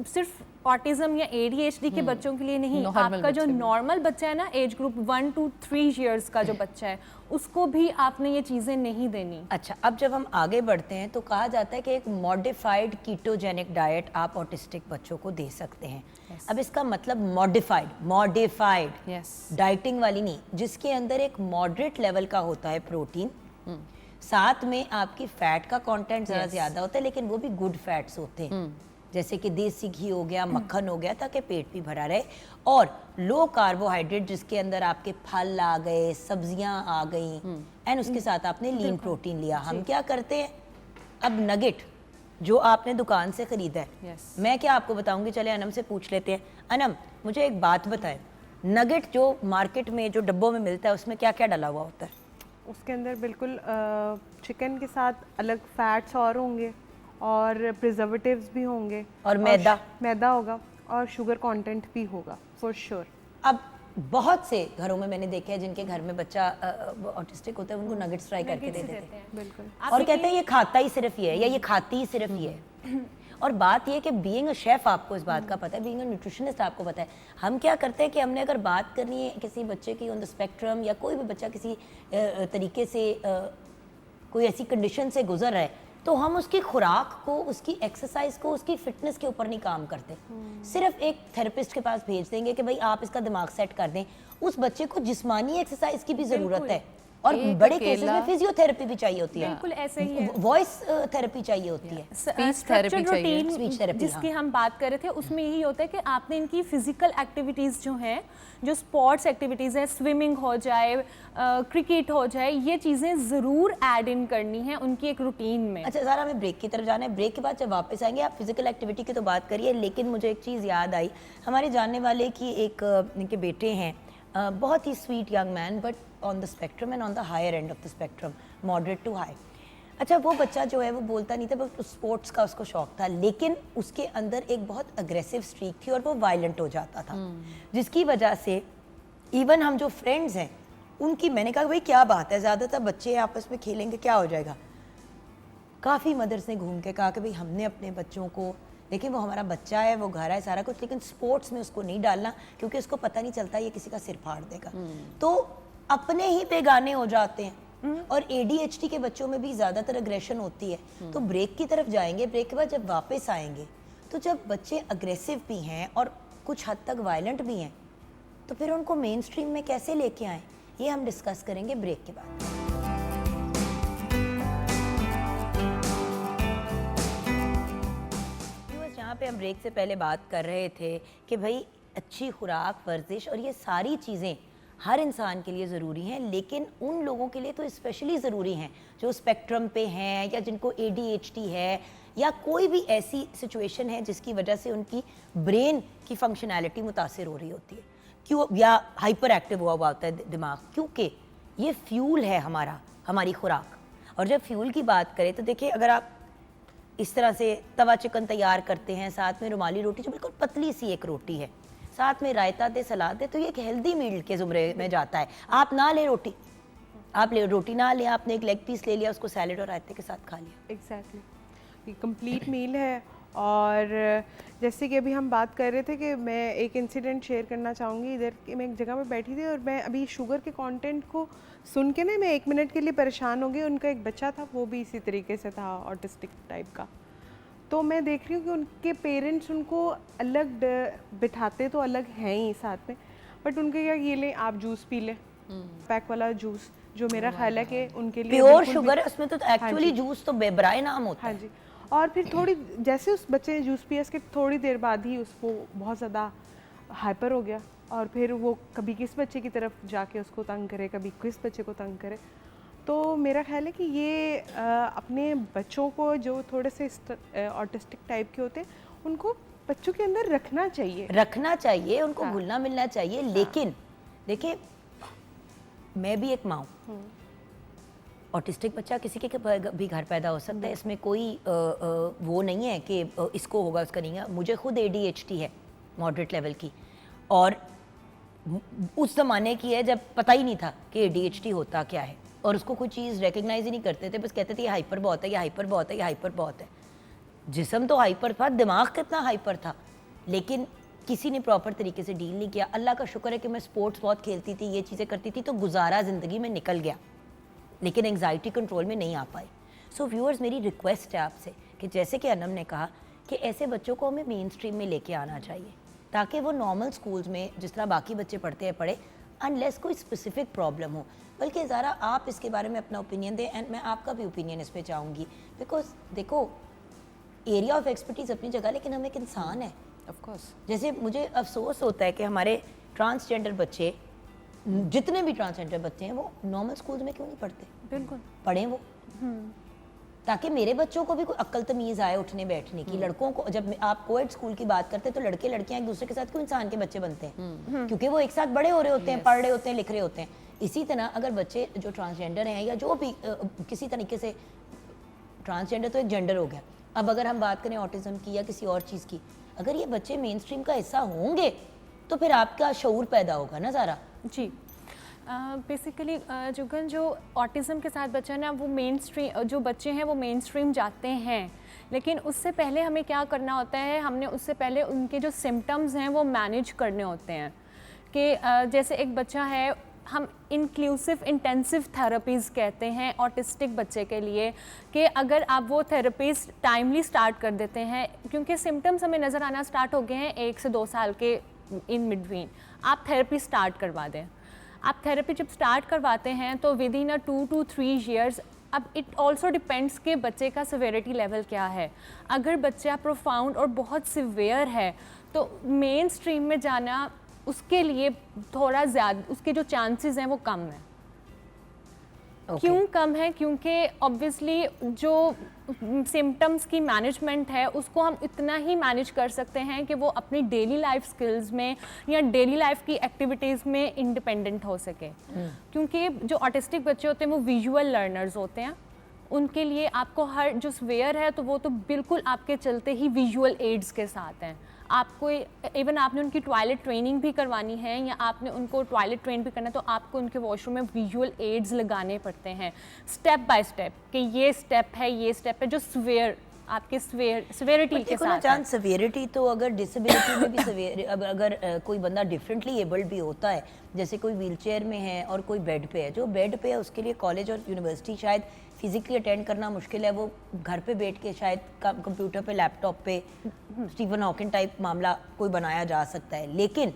सिर्फ ऑटिज्म या ADHD के बच्चों के लिए नहीं, Normal आपका जो बच्चे भी। नॉर्मल बच्चा है ना, एज ग्रुप 1 to 3 इयर्स का जो बच्चा है, उसको भी आपने ये चीज़ें नहीं देनी। अच्छा, अब जब हम आगे बढ़ते हैं तो कहा जाता है कि एक मॉडिफाइड कीटोजेनिक डाइट आप ऑटिस्टिक बच्चों को दे सकते हैं। अब इसका मतलब मॉडिफाइड यस डाइटिंग वाली नहीं, जिसके अंदर एक मॉडरेट लेवल का होता है प्रोटीन, साथ में आपकी फैट का कंटेंट ज़रा ज़्यादा होता है, लेकिन वो भी गुड फैट्स होते हैं, जैसे कि देसी घी हो गया, मक्खन हो गया, ताकि पेट भी भरा रहे, और लो कार्बोहाइड्रेट जिसके अंदर आपके फल आ गए, सब्जियां आ गई, एंड उसके साथ आपने लीन प्रोटीन लिया। हम क्या करते हैं, अब नगेट जो आपने दुकान से खरीदा है, Yes. मैं क्या आपको बताऊंगी, चले अनम से पूछ लेते हैं। अनम, मुझे एक बात बताएं, नगेट जो मार्केट में जो डब्बों में मिलता है उसमें क्या क्या डला हुआ होता है? उसके अंदर बिल्कुल चिकन के साथ अलग फैट्स और होंगे, और प्रिजर्वेटिव्स भी होंगे, और मैदा? मैदा होगा, और शुगर कंटेंट भी होगा फॉर श्योर। अब बहुत से घरों में मैंने देखा है जिनके घर में बच्चा ऑटिस्टिक होता है, उनको नगेट्स फ्राई करके दे देते हैं बिल्कुल। और कहते हैं ये खाता ही सिर्फ ये है या ये खाती ही सिर्फ ये है। और बात ये है कि बीइंग अ शेफ आपको इस बात का पता है, बीइंग अ न्यूट्रिशनिस्ट आपको पता है, हम क्या करते हैं कि हमने अगर बात करनी है किसी बच्चे की ऑन द स्पेक्ट्रम, या कोई भी बच्चा किसी तरीके से कोई ऐसी कंडीशन से गुजर रहा है, तो हम उसकी खुराक को, उसकी एक्सरसाइज को, उसकी फिटनेस के ऊपर नहीं काम करते, सिर्फ एक थेरेपिस्ट के पास भेज देंगे कि भाई आप इसका दिमाग सेट कर दें। उस बच्चे को जिस्मानी एक्सरसाइज की भी ज़रूरत है, और एक बड़े केसेस में अकेला- फिजियोथेरेपी भी चाहिए होती है, बिल्कुल ऐसे ही है। वॉइस थेरेपी चाहिए होती है। Speech therapy चाहिए। Speech therapy, जिसकी हाँ। हम बात कर रहे थे, उसमें यही होता है कि आपने इनकी फिजिकल एक्टिविटीज़ जो हैं, जो स्पोर्ट्स एक्टिविटीज़ है, स्विमिंग हो जाए, क्रिकेट हो जाए, ये चीज़ें ज़रूर ऐड इन करनी है उनकी एक रूटीन में। अच्छा ज़रा हमें ब्रेक की तरफ जाना है, ब्रेक के बाद जब वापस आएंगे आप फिजिकल एक्टिविटी की तो बात करिए, लेकिन मुझे एक चीज़ याद आई, हमारे जानने वाले की एक इनके बेटे हैं, बहुत ही sweet young man, but on the spectrum and on the higher end of the spectrum, moderate to high. अच्छा, वो बच्चा जो है वो बोलता नहीं था, बट स्पोर्ट्स का उसको शौक था, लेकिन उसके अंदर एक बहुत अग्रेसिव स्ट्रीक थी और वो वायलेंट हो जाता था, जिसकी वजह से इवन हम जो फ्रेंड्स हैं उनकी, मैंने कहा भाई क्या बात है, ज़्यादातर बच्चे आपस में खेलेंगे क्या हो जाएगा, काफ़ी मदर्स ने घूम के कहा कि भाई हमने अपने बच्चों को, देखिए वो हमारा बच्चा है, वो घर है सारा कुछ, लेकिन स्पोर्ट्स में उसको नहीं डालना, क्योंकि उसको पता नहीं चलता ये किसी का सिर फाड़ देगा, तो अपने ही बेगाने हो जाते हैं। और ADHD के बच्चों में भी ज़्यादातर अग्रेशन होती है। तो ब्रेक की तरफ जाएंगे, ब्रेक के बाद जब वापस आएंगे तो जब बच्चे अग्रेसिव भी हैं और कुछ हद तक वायलेंट भी हैं, तो फिर उनको मेन स्ट्रीम में कैसे लेके आएँ, ये हम डिस्कस करेंगे ब्रेक के बाद। यहाँ पे हम ब्रेक से पहले बात कर रहे थे कि भाई अच्छी खुराक, वर्जिश और ये सारी चीज़ें हर इंसान के लिए ज़रूरी हैं, लेकिन उन लोगों के लिए तो स्पेशली ज़रूरी हैं जो स्पेक्ट्रम पे हैं या जिनको ADHD है या कोई भी ऐसी सिचुएशन है जिसकी वजह से उनकी ब्रेन की फंक्शनैलिटी मुतासिर हो रही होती है, क्यों, या हाइपर एक्टिव हुआ होता है दिमाग, क्योंकि ये फ्यूल है हमारी खुराक। और जब फ्यूल की बात करें तो देखिए, अगर आप इस तरह से तवा चिकन तैयार करते हैं, साथ में रुमाली रोटी जो बिल्कुल पतली सी एक रोटी है, साथ में रायता दे, सलाद दे, तो ये एक हेल्दी मील के ज़ुमरे में जाता है। आप ना ले रोटी, आप ले रोटी ना ले, आपने एक लेग पीस ले लिया, उसको सैलेड और रायते के साथ खा लिया। एग्जैक्टली, ये कंप्लीट मील है। और जैसे कि अभी हम बात कर रहे थे कि मैं एक इंसिडेंट शेयर करना चाहूँगी। इधर कि मैं एक जगह पे बैठी थी और मैं अभी शुगर के कंटेंट को सुन के ना मैं 1 मिनट के लिए परेशान हो गई। उनका एक बच्चा था, वो भी इसी तरीके से था, ऑटिस्टिक टाइप का। तो मैं देख रही हूँ कि उनके पेरेंट्स उनको अलग बिठाते तो अलग हैं ही साथ में, बट उनके क्या, ये ले आप जूस पी ले, पैक वाला जूस, जो मेरा ख्याल है कि उनके लिए प्योर बिल्कुल भी- शुगर है उसमें, तो एक्चुअली जूस तो बेबराए नाम होता हाँ है। जी। और फिर थोड़ी जैसे उस बच्चे ने जूस पिया इसके थोड़ी देर बाद ही उसको बहुत ज़्यादा हाइपर हो गया, और फिर वो कभी किस बच्चे की तरफ जाके उसको तंग करे, कभी किस बच्चे को तंग करे। तो मेरा ख्याल है कि ये अपने बच्चों को जो थोड़े से ऑटिस्टिक टाइप के होते हैं उनको बच्चों के अंदर रखना चाहिए, उनको घुलना मिलना चाहिए। लेकिन देखिए, मैं भी एक माँ हूँ, ऑटिस्टिक बच्चा किसी के भी घर पैदा हो सकता है, इसमें कोई वो नहीं है कि इसको होगा उसका नहीं है। मुझे खुद ADHD है मॉडरेट लेवल की, और उस ज़माने की है जब पता ही नहीं था कि ADHD होता क्या है, और उसको कोई चीज़ रिकग्नाइज ही नहीं करते थे, बस कहते थे ये हाइपर बहुत है, ये हाइपर बहुत है, ये हाइपर बहुत है। जिस्म तो हाइपर था, दिमाग कितना हाइपर था, लेकिन किसी ने प्रॉपर तरीके से डील नहीं किया। अल्लाह का शुक्र है कि मैं स्पोर्ट्स बहुत खेलती थी, ये चीज़ें करती थी, तो गुजारा ज़िंदगी में निकल गया, लेकिन एंग्जाइटी कंट्रोल में नहीं आ पाई। सो व्यूअर्स, मेरी रिक्वेस्ट है आपसे कि जैसे कि अनम ने कहा कि ऐसे बच्चों को हमें मेन स्ट्रीम में लेके आना चाहिए, ताकि वो नॉर्मल स्कूल्स में जिस तरह बाकी बच्चे पढ़ते हैं पढ़े, अनलेस कोई स्पेसिफिक प्रॉब्लम हो। बल्कि ज़रा आप इसके बारे में अपना ओपिनियन दें, एंड मैं आपका भी ओपिनियन इस पर चाहूँगी, बिकॉज देखो एरिया ऑफ एक्सपर्टीज़ अपनी जगह, लेकिन हम एक इंसान है। ऑफ कोर्स, जैसे मुझे अफसोस होता है कि हमारे ट्रांसजेंडर बच्चे, जितने भी ट्रांसजेंडर बच्चे हैं, वो नॉर्मल स्कूल्स में क्यों नहीं पढ़ते? बिल्कुल पढ़ें वो, ताकि मेरे बच्चों को भी कोई अक्ल तमीज़ आए उठने बैठने की। लड़कों को, जब आप कोएड स्कूल की बात करते हैं तो लड़के लड़कियां एक दूसरे के साथ क्यों इंसान के बच्चे बनते हैं? क्योंकि वो एक साथ बड़े हो रहे होते हैं, पढ़ रहे होते हैं, लिख रहे होते हैं। इसी तरह अगर बच्चे जो ट्रांसजेंडर हैं या जो भी किसी तरीके से, ट्रांसजेंडर तो एक जेंडर हो गया, अब अगर हम बात करें ऑटिज्म की या किसी और चीज़ की, अगर ये बच्चे मेन स्ट्रीम का हिस्सा होंगे तो फिर आपका शऊर पैदा होगा ना ज़रा। जी, बेसिकली जुगन, जो ऑटिज़म के साथ बच्चा है ना, वो मेन स्ट्रीम, जो बच्चे हैं वो मेन स्ट्रीम जाते हैं, लेकिन उससे पहले हमें क्या करना होता है, हमने उससे पहले उनके जो सिम्टम्स हैं वो मैनेज करने होते हैं। कि जैसे एक बच्चा है, हम इंक्लूसिव इंटेंसिव थेरेपीज़ कहते हैं ऑटिस्टिक बच्चे के लिए, कि अगर आप वो थेरेपीज़ टाइमली स्टार्ट कर देते हैं, क्योंकि सिम्टम्स हमें नज़र आना स्टार्ट हो गए हैं 1 से 2 साल के इन बिटवीन, आप थेरेपी स्टार्ट करवा दें। आप थेरेपी जब स्टार्ट करवाते हैं तो विद इन 2 to 3 years, अब इट ऑल्सो डिपेंड्स कि बच्चे का सिवेरिटी लेवल क्या है। अगर बच्चा प्रोफाउंड और बहुत सिवियर है तो मेन स्ट्रीम में जाना उसके लिए थोड़ा ज़्यादा, उसके जो चांसेस हैं वो कम है। क्यों कम है? क्योंकि ऑब्वियसली जो सिम्टम्स की मैनेजमेंट है उसको हम इतना ही मैनेज कर सकते हैं कि वो अपनी डेली लाइफ स्किल्स में या डेली लाइफ की एक्टिविटीज़ में इंडिपेंडेंट हो सके। क्योंकि जो ऑटिस्टिक बच्चे होते हैं वो विजुअल लर्नर्स होते हैं, उनके लिए आपको हर जो स्वेयर है तो वो तो बिल्कुल आपके चलते ही विजुअल एड्स के साथ हैं। आपको इवन आपने उनकी टॉयलेट ट्रेनिंग भी करवानी है या आपने उनको टॉयलेट ट्रेन भी करना है तो आपको उनके वॉशरूम में विजुअल एड्स लगाने पड़ते हैं स्टेप बाय स्टेप, कि ये स्टेप है, ये स्टेप है, जो स्वेयर आपके सिवेरिटी के साथ है। सिवियरिटी तो अगर डिसेबिलिटी में भी अगर कोई बंदा डिफरेंटली एबल्ड भी होता है, जैसे कोई व्हीलचेयर में है और कोई बेड पे है, जो बेड पे है उसके लिए कॉलेज और यूनिवर्सिटी शायद फिजिकली अटेंड करना मुश्किल है, वो घर पे बैठ के शायद कंप्यूटर पे, लैपटॉप पे स्टीफन हॉकिंग टाइप मामला कोई बनाया जा सकता है। लेकिन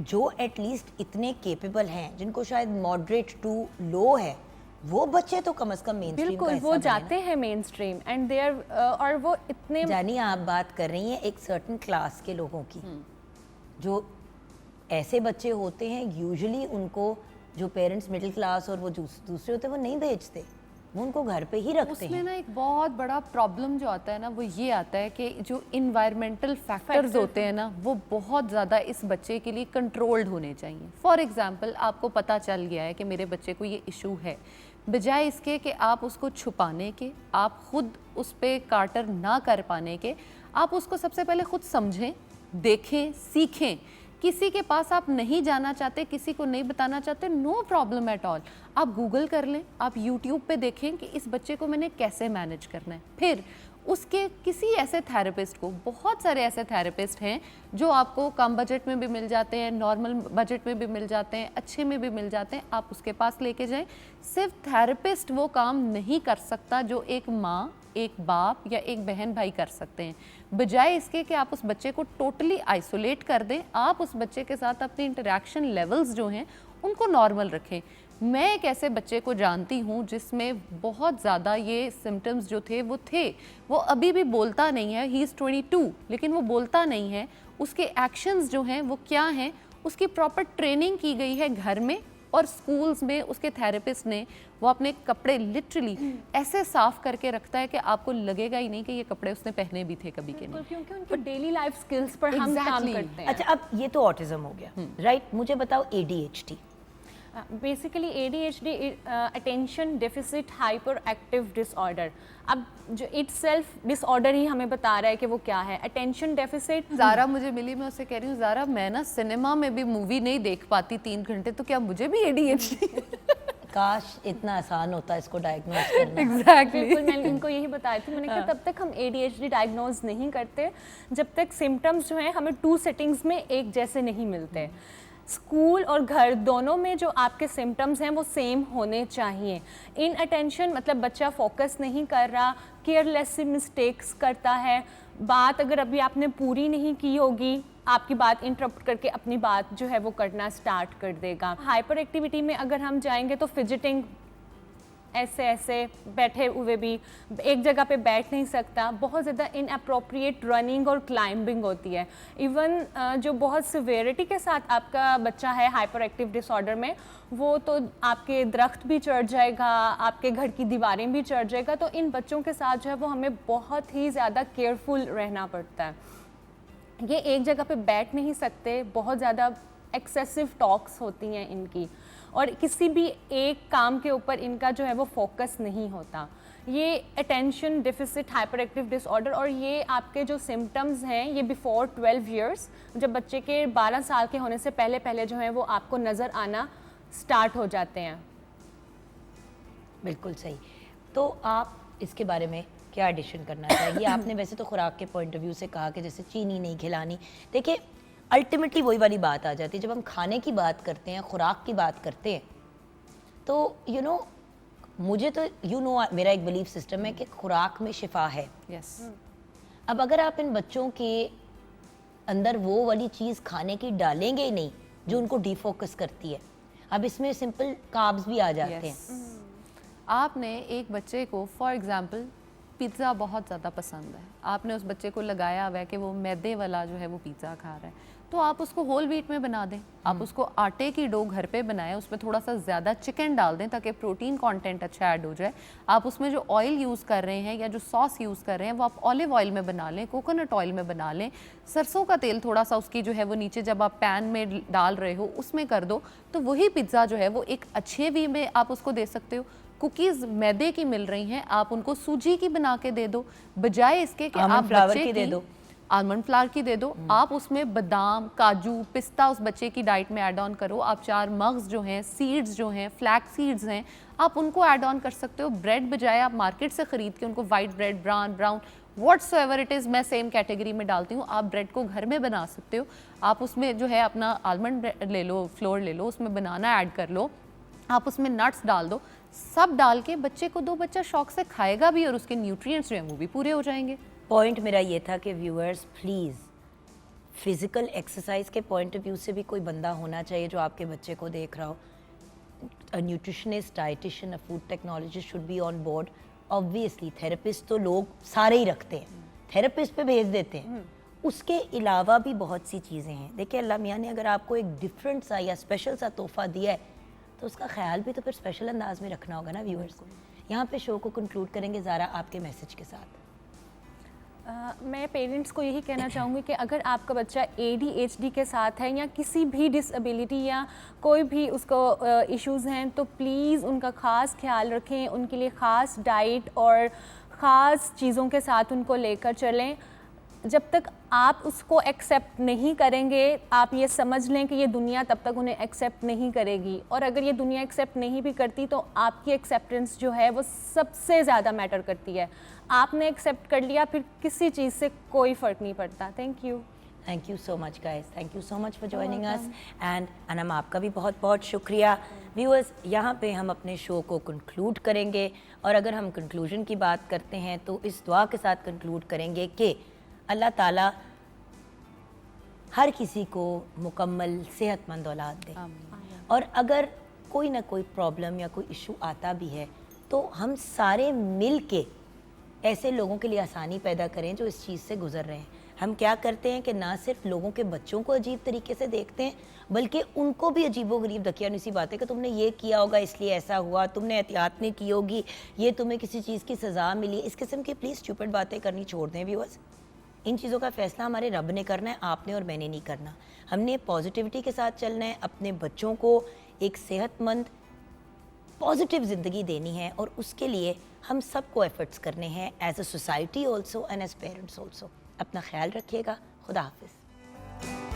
जो एटलीस्ट इतने केपेबल हैं, जिनको शायद मॉडरेट टू लो है, वो बच्चे तो कम से कम मेन स्ट्रीम बिल्कुल वो जाते हैं mainstream and they are, और वो इतने, जानी आप बात कर रही हैं एक सर्टेन क्लास के लोगों की, जो ऐसे बच्चे होते हैं यूजुअली उनको जो पेरेंट्स मिडिल क्लास और वो दूसरे होते हैं वो नहीं भेजते, वो उनको घर पे ही रखते उसमें हैं। ना एक बहुत बड़ा प्रॉब्लम जो आता है ना वो ये आता है कि जो इन्वायरमेंटल फैक्टर्स होते हैं ना वो बहुत ज़्यादा इस बच्चे के लिए कंट्रोल्ड होने चाहिए। फॉर एग्जांपल, आपको पता चल गया है कि मेरे बच्चे को ये इशू है, बजाय इसके कि आप उसको छुपाने के, आप खुद उस पर काटर ना कर पाने के, आप उसको सबसे पहले खुद समझें, देखें, सीखें। किसी के पास आप नहीं जाना चाहते, किसी को नहीं बताना चाहते, नो प्रॉब्लम एट ऑल, आप गूगल कर लें, आप यूट्यूब पे देखें कि इस बच्चे को मैंने कैसे मैनेज करना है। फिर उसके किसी ऐसे थेरेपिस्ट को, बहुत सारे ऐसे थेरेपिस्ट हैं जो आपको कम बजट में भी मिल जाते हैं, नॉर्मल बजट में भी मिल जाते हैं, अच्छे में भी मिल जाते हैं, आप उसके पास लेके जाएं। सिर्फ थेरेपिस्ट वो काम नहीं कर सकता जो एक माँ, एक बाप या एक बहन भाई कर सकते हैं। बजाय इसके कि आप उस बच्चे को टोटली आइसोलेट कर दें, आप उस बच्चे के साथ अपनी इंटरेक्शन लेवल्स जो हैं उनको नॉर्मल रखें। मैं एक ऐसे बच्चे को जानती हूँ जिसमें बहुत ज़्यादा ये सिम्टम्स जो थे वो अभी भी बोलता नहीं है, ही इज़ 22 लेकिन वो बोलता नहीं है। उसके एक्शंस जो हैं वो क्या हैं, उसकी प्रॉपर ट्रेनिंग की गई है घर में और स्कूल्स में। उसके थेरेपिस्ट ने वो अपने कपड़े लिटरली ऐसे साफ करके रखता है कि आपको लगेगा ही नहीं कि ये कपड़े उसने पहने भी थे कभी के नहीं। क्योंकि उनकी डेली लाइफ स्किल्स पर हम काम Exactly. करते हैं। अच्छा, अब ये तो ऑटिज्म हो गया, राइट? मुझे बताओ ADHD। Basically ADHD attention deficit hyper active disorder. अब जो इटसेल्फ डिसऑर्डर ही हमें बता रहा है कि वो क्या है। अटेंशन डेफिसिट, ज़ारा मुझे मिली, मैं उससे कह रही हूँ ज़ारा मैं ना सिनेमा में भी मूवी नहीं देख पाती 3 घंटे, तो क्या मुझे भी ADHD? काश इतना आसान होता इसको डायग्नोज करना। एग्जैक्टली। बिल्कुल मैंने इनको यही बताया थी। मैंने कहा तब तक हम ADHD डायग्नोज नहीं करते जब तक सिम्टम्स जो हैं हमें 2 सेटिंग्स में एक जैसे नहीं मिलते। स्कूल और घर दोनों में जो आपके सिम्टम्स हैं वो सेम होने चाहिए। इन अटेंशन मतलब बच्चा फोकस नहीं कर रहा, केयरलेसली मिस्टेक्स करता है, बात अगर अभी आपने पूरी नहीं की होगी आपकी बात इंटरप्ट करके अपनी बात जो है वो करना स्टार्ट कर देगा। हाइपर एक्टिविटी में अगर हम जाएंगे तो फिजिटिंग, ऐसे ऐसे बैठे हुए भी एक जगह पे बैठ नहीं सकता, बहुत ज़्यादा इनअप्रोप्रिएट रनिंग और क्लाइंबिंग होती है। इवन जो बहुत सिवियरिटी के साथ आपका बच्चा है हाइपर एक्टिव डिसऑर्डर में, वो तो आपके दरख्त भी चढ़ जाएगा, आपके घर की दीवारें भी चढ़ जाएगा। तो इन बच्चों के साथ जो है वो हमें बहुत ही ज़्यादा केयरफुल रहना पड़ता है। ये एक जगह पे बैठ नहीं सकते, बहुत ज़्यादा एक्सेसिव टॉक्स होती हैं इनकी, और किसी भी एक काम के ऊपर इनका जो है वो फोकस नहीं होता। ये attention deficit hyper active disorder, और ये आपके जो सिम्टम्स हैं ये बिफोर 12 इयर्स, जब बच्चे के 12 साल के होने से पहले पहले जो है वो आपको नज़र आना स्टार्ट हो जाते हैं। बिल्कुल सही। तो आप इसके बारे में क्या एडिशन करना चाहिए? आपने वैसे तो खुराक के पॉइंट ऑफ व्यू से कहा कि जैसे चीनी नहीं खिलानी। देखिए अल्टीमेटली वही वाली बात आ जाती है, जब हम खाने की बात करते हैं, खुराक की बात करते हैं, तो मुझे तो मेरा एक बिलीफ सिस्टम है कि खुराक में शिफा है। यस। अब अगर आप इन बच्चों के अंदर वो वाली चीज़ खाने की डालेंगे ही नहीं जो उनको डिफोकस करती है, अब इसमें सिंपल कार्ब्स भी आ जाते हैं। आपने एक बच्चे को फॉर एग्जांपल पिज़्ज़ा बहुत ज़्यादा पसंद है, आपने उस बच्चे को लगाया हुआ है कि वो मैदे वाला जो है वो पिज़्ज़ा खा रहा है, तो आप उसको होल व्हीट में बना दें। आप उसको आटे की डो घर पे बनाएं, उसमें थोड़ा सा ज़्यादा चिकन डाल दें ताकि प्रोटीन कंटेंट अच्छा ऐड हो जाए। आप उसमें जो ऑयल यूज़ कर रहे हैं या जो सॉस यूज़ कर रहे हैं वो आप ऑलिव ऑयल में बना लें, कोकोनट ऑयल में बना लें, सरसों का तेल थोड़ा सा उसकी जो है वो नीचे जब आप पैन में डाल रहे हो उसमें कर दो, तो वही पिज़्ज़ा जो है वो एक अच्छे वे में आप उसको दे सकते हो। कुकीज़ मैदे की मिल रही हैं, आप उनको सूजी की बना के दे दो, बजाय इसके कि आप बच्चे की दे दो, आलमंड फ्लावर की दे दो। आप उसमें बादाम, काजू, पिस्ता उस बच्चे की डाइट में ऐड ऑन करो। आप 4 मग्स जो हैं, सीड्स जो हैं, फ्लैक्स सीड्स हैं, आप उनको ऐड ऑन कर सकते हो। ब्रेड बजाय आप मार्केट से ख़रीद के उनको white bread, brown whatsoever it is, मैं सेम कैटेगरी में डालती हूँ। आप ब्रेड को घर में बना सकते हो। आप उसमें जो है अपना आलमंड ले लो, फ्लोर ले लो, उसमें बनाना ऐड कर लो, आप उसमें नट्स डाल दो, सब डाल के बच्चे को दो, बच्चा शौक से खाएगा भी और उसके न्यूट्रिएंट्स जो हैं वो भी पूरे हो जाएंगे। पॉइंट मेरा ये था कि व्यूअर्स प्लीज़ फिज़िकल एक्सरसाइज के पॉइंट ऑफ व्यू से भी कोई बंदा होना चाहिए जो आपके बच्चे को देख रहा हो। A nutritionist, dietitian, a food technologist should be on board. Obviously therapist तो लोग सारे ही रखते हैं, थेरेपिस्ट पे भेज देते हैं, उसके अलावा भी बहुत सी चीज़ें हैं। देखिए अल्लाह मियाँ ने अगर आपको एक डिफरेंट सा या स्पेशल सा तोहफ़ा दिया है तो उसका ख्याल भी तो फिर स्पेशल अंदाज में रखना होगा ना व्यूअर्स को। यहाँ पे शो को कंक्लूड करेंगे ज़ारा आपके मैसेज के साथ। मैं पेरेंट्स को यही कहना चाहूँगी कि अगर आपका बच्चा ADHD के साथ है या किसी भी डिसेबिलिटी या कोई भी उसको इश्यूज़ हैं तो प्लीज़ उनका ख़ास ख्याल रखें, उनके लिए ख़ास डाइट और ख़ास चीज़ों के साथ उनको लेकर चलें। जब तक आप उसको एक्सेप्ट नहीं करेंगे, आप ये समझ लें कि ये दुनिया तब तक उन्हें एक्सेप्ट नहीं करेगी, और अगर ये दुनिया एक्सेप्ट नहीं भी करती तो आपकी एक्सेप्टेंस जो है वो सबसे ज़्यादा मैटर करती है। आपने एक्सेप्ट कर लिया, फिर किसी चीज़ से कोई फ़र्क नहीं पड़ता। Thank you so much guys, thank you so much for joining us and Anam आपका भी बहुत बहुत शुक्रिया। व्यूअर्स यहाँ पे हम अपने शो को कंक्लूड करेंगे, और अगर हम कंक्लूजन की बात करते हैं तो इस दुआ के साथ कंक्लूड करेंगे कि अल्लाह ताला हर किसी को मुकम्मल सेहतमंद औलाद दे, और अगर कोई ना कोई प्रॉब्लम या कोई इशू आता भी है तो हम सारे मिल के ऐसे लोगों के लिए आसानी पैदा करें जो इस चीज़ से गुजर रहे हैं। हम क्या करते हैं कि ना सिर्फ लोगों के बच्चों को अजीब तरीके से देखते हैं बल्कि उनको भी अजीबोगरीब दकियानुसी बातें कि तुमने ये किया होगा इसलिए ऐसा हुआ, तुमने एहतियात नहीं की होगी, ये तुम्हें किसी चीज़ की सज़ा मिली। इस किस्म की प्लीज़ स्टूपिड बातें करनी छोड़ दें व्यूअर्स। इन चीज़ों का फ़ैसला हमारे रब ने करना है, आपने और मैंने नहीं करना। हमने पॉजिटिविटी के साथ चलना है, अपने बच्चों को एक सेहतमंद पॉजिटिव ज़िंदगी देनी है और उसके लिए हम सबको एफर्ट्स करने हैं as a society also and as parents also. अपना ख्याल रखिएगा। खुदा हाफिज़।